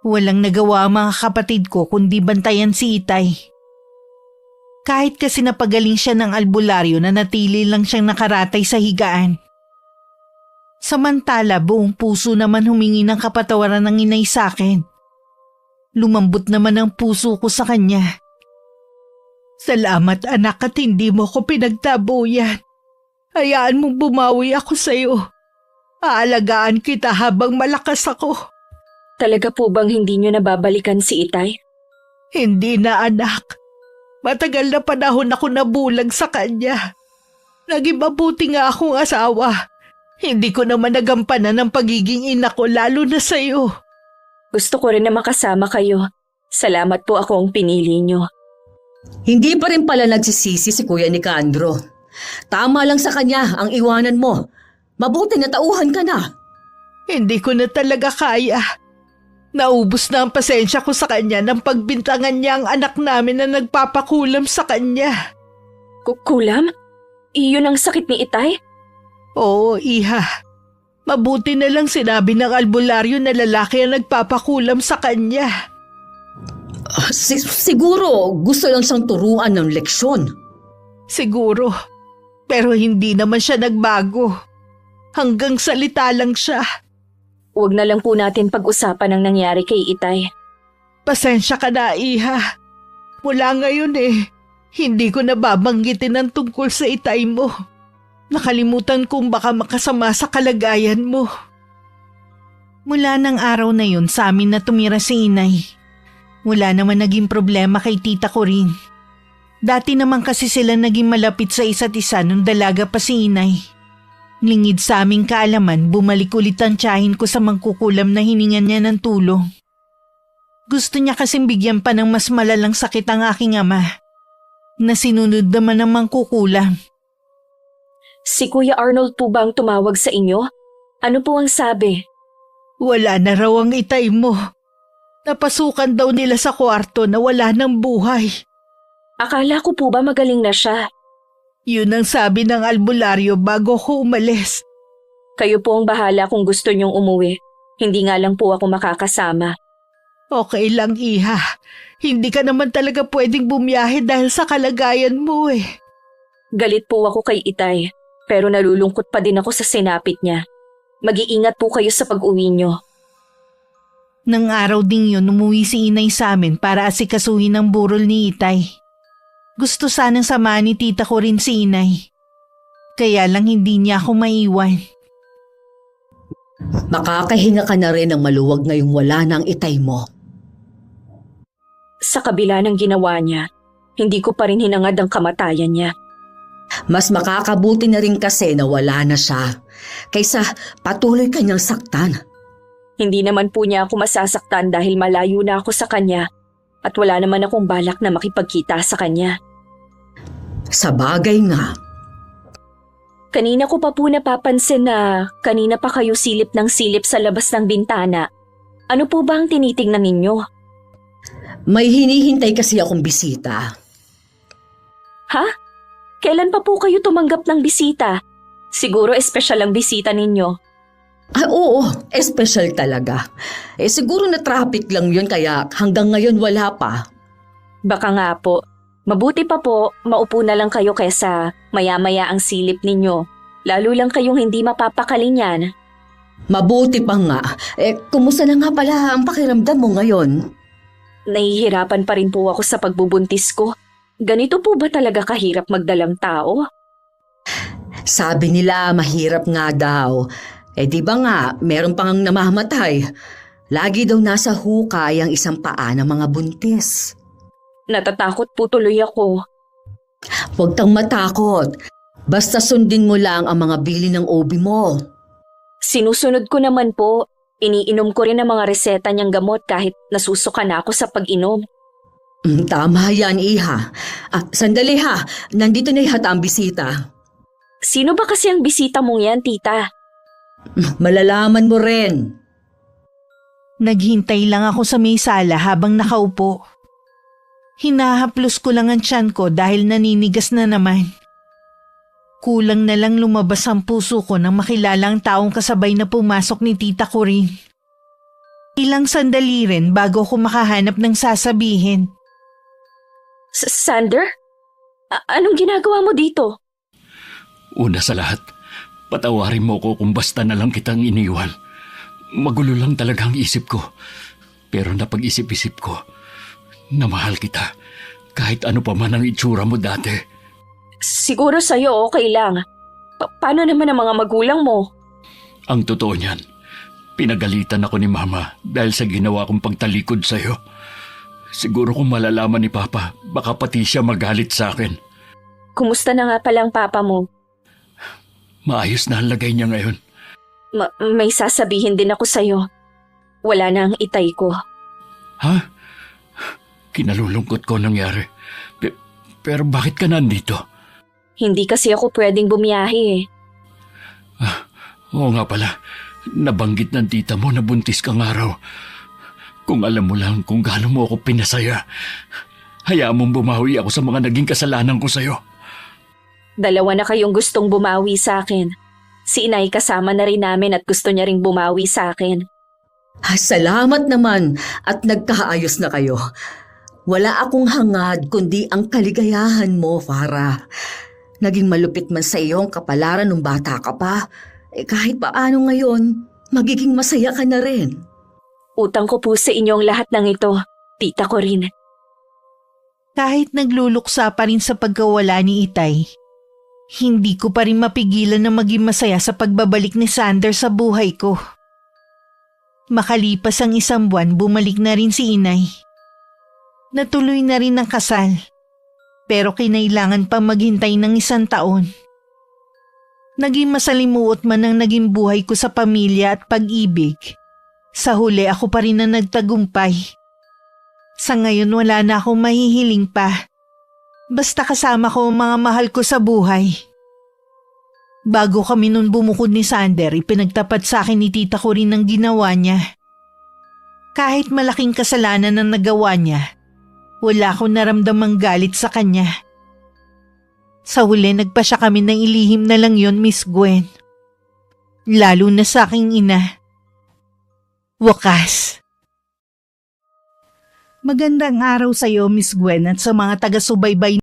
Walang nagawa ang mga kapatid ko kundi bantayan si Itay. Kahit kasi napagaling siya ng albularyo na natili lang siyang nakaratay sa higaan. Samantala buong puso naman humingi ng kapatawaran ng Inay sa akin. Lumambot naman ang puso ko sa kanya. Salamat anak at hindi mo ko pinagtabuyan. Hayaan mong bumawi ako sa iyo. Aalagaan kita habang malakas ako. Talaga po bang hindi niyo nababalikan si Itay? Hindi na, anak. Matagal na panahon ako nabulag sa kanya. Naging mabuti nga akong asawa. Hindi ko naman nagampanan ng pagiging ina ko, lalo na sa'yo. Gusto ko rin na makasama kayo. Salamat po akong pinili nyo. Hindi pa rin pala nagsisisi si Kuya Nicandro. Tama lang sa kanya ang iwanan mo. Mabuti na tauhan ka na. Hindi ko na talaga kaya. Naubos na ang pasensya ko sa kanya nang pagbintangan niya ang anak namin na nagpapakulam sa kanya. Kulam? Iyon ang sakit ni Itay? Oo, iha. Mabuti na lang sinabi ng albularyo na lalaki ang nagpapakulam sa kanya. Siguro gusto lang siyang turuan ng leksyon. Siguro. Pero hindi naman siya nagbago. Hanggang salita lang siya. Huwag na lang po natin pag-usapan ang nangyari kay Itay. Pasensya ka na, iha. Mula ngayon hindi ko nababanggitin ang tungkol sa itay mo. Nakalimutan kong baka makasama sa kalagayan mo. Mula ng araw na yun sa amin na tumira si inay. Wala naman naging problema kay tita ko rin. Dati naman kasi sila naging malapit sa isa't isa nung dalaga pa si inay. Lingid sa aming kaalaman, bumalik ulit ang tiyahin ko sa mangkukulam na hiningan niya ng tulong. Gusto niya kasing bigyan pa ng mas malalang sakit ang aking ama, na sinunod naman ng mangkukulam. Si Kuya Arnold po ba ang tumawag sa inyo? Ano po ang sabi? Wala na raw ang itay mo. Napasukan daw nila sa kwarto na wala ng buhay. Akala ko po ba magaling na siya? Yun ang sabi ng albularyo bago ko umalis. Kayo po ang bahala kung gusto niyong umuwi. Hindi nga lang po ako makakasama. Okay lang, iha. Hindi ka naman talaga pwedeng bumiyahe dahil sa kalagayan mo Galit po ako kay Itay, pero nalulungkot pa din ako sa sinapit niya. Mag-iingat po kayo sa pag-uwi niyo. Nang araw ding yun, umuwi si inay sa amin para asikasuhin ang burol ni Itay. Gusto sanang samahan ni tita ko rin si inay. Kaya lang hindi niya ako maiwan. Makakahinga ka na rin ng maluwag ngayong wala na ang itay mo. Sa kabila ng ginawa niya, hindi ko pa rin hinangad ang kamatayan niya. Mas makakabuti na rin kasi na wala na siya, kaysa patuloy kanyang saktan. Hindi naman po niya ako masasaktan dahil malayo na ako sa kanya at wala naman akong balak na makipagkita sa kanya. Sa bagay nga. Kanina ko pa po napapansin na kanina pa kayo silip ng silip sa labas ng bintana. Ano po ba ang tinitingnan ninyo? May hinihintay kasi akong bisita. Ha? Kailan pa po kayo tumanggap ng bisita? Siguro espesyal ang bisita ninyo. Oo, espesyal talaga. Siguro na traffic lang yun kaya hanggang ngayon wala pa. Baka nga po. Mabuti pa po, maupo na lang kayo kesa maya-maya ang silip ninyo. Lalo lang kayong hindi mapapakali niyan. Mabuti pa nga. Kumusta na nga pala ang pakiramdam mo ngayon? Nahihirapan pa rin po ako sa pagbubuntis ko. Ganito po ba talaga kahirap magdalang tao? Sabi nila mahirap nga daw. Di ba nga, meron pang namamatay. Lagi daw nasa hukay ang isang paa ng mga buntis. Natatakot po tuloy ako. Huwag kang matakot. Basta sundin mo lang ang mga bili ng OB mo. Sinusunod ko naman po. Iniinom ko rin ang mga reseta niyang gamot kahit nasusuka na ako sa pag-inom. Tama yan, iha. Sandali ha, nandito na ihata ang bisita. Sino ba kasi ang bisita mong yan, tita? Malalaman mo rin. Naghintay lang ako sa may sala habang nakaupo. Hinahaplos ko lang ang tiyan ko dahil naninigas na naman. Kulang na lang lumabas ang puso ko nang makilala ang taong kasabay na pumasok ni tita ko rin. Ilang sandali rin bago ko makahanap ng sasabihin. Sander? Anong ginagawa mo dito? Una sa lahat, patawarin mo ko kung basta na lang kitang iniwan. Magulo lang talaga ang isip ko. Pero napag-isip-isip ko na mahal kita kahit ano pa man ang itsura mo dati. Siguro sa'yo okay lang. Paano naman ang mga magulang mo? Ang totoo niyan, pinagalitan ako ni Mama dahil sa ginawa kong pagtalikod sa'yo. Siguro kung malalaman ni Papa, baka pati siya magalit sa akin. Kumusta na nga palang papa mo? Maayos na ang lagay niya ngayon. May sasabihin din ako sa'yo. Wala na ang itay ko. Ha? Kinalulungkot ko nangyari. Pero bakit ka nandito? Hindi kasi ako pwedeng bumiyahe eh. Oo nga pala, nabanggit ng tita mo na buntis kang araw. Kung alam mo lang kung gaano mo ako pinasaya, hayaan mong bumawi ako sa mga naging kasalanan ko sa'yo. Dalawa na kayong gustong bumawi sa akin. Si inay kasama na rin namin at gusto niya ring bumawi sa akin. Salamat naman at nagkaayos na kayo. Wala akong hangad kundi ang kaligayahan mo, Farah. Naging malupit man sa iyo ang kapalaran nung bata ka pa. Kahit paano ngayon, magiging masaya ka na rin. Utang ko po sa inyong lahat ng ito. Tita ko rin. Kahit nagluluksa pa rin sa pagkawala ni Itay, hindi ko pa rin mapigilan na maging masaya sa pagbabalik ni Sander sa buhay ko. Makalipas ang 1 buwan, bumalik na rin si Inay. Natuloy na rin ang kasal, pero kinailangan pa maghintay ng 1 taon. Naging masalimuot man ang naging buhay ko sa pamilya at pag-ibig. Sa huli ako pa rin na nagtagumpay. Sa ngayon wala na akong mahihiling pa. Basta kasama ko ang mga mahal ko sa buhay. Bago kami nun bumukod ni Sander, ipinagtapat sa akin ni tita ko rin ang ginawa niya. Kahit malaking kasalanan ang nagawa niya, wala akong naramdamang galit sa kanya. Sa huli nagpasya kami ng ilihim na lang yon, Miss Gwen. Lalo na sa aking ina. Wakas. Magandang araw sa iyo, Miss Gwen, at sa mga taga-subaybay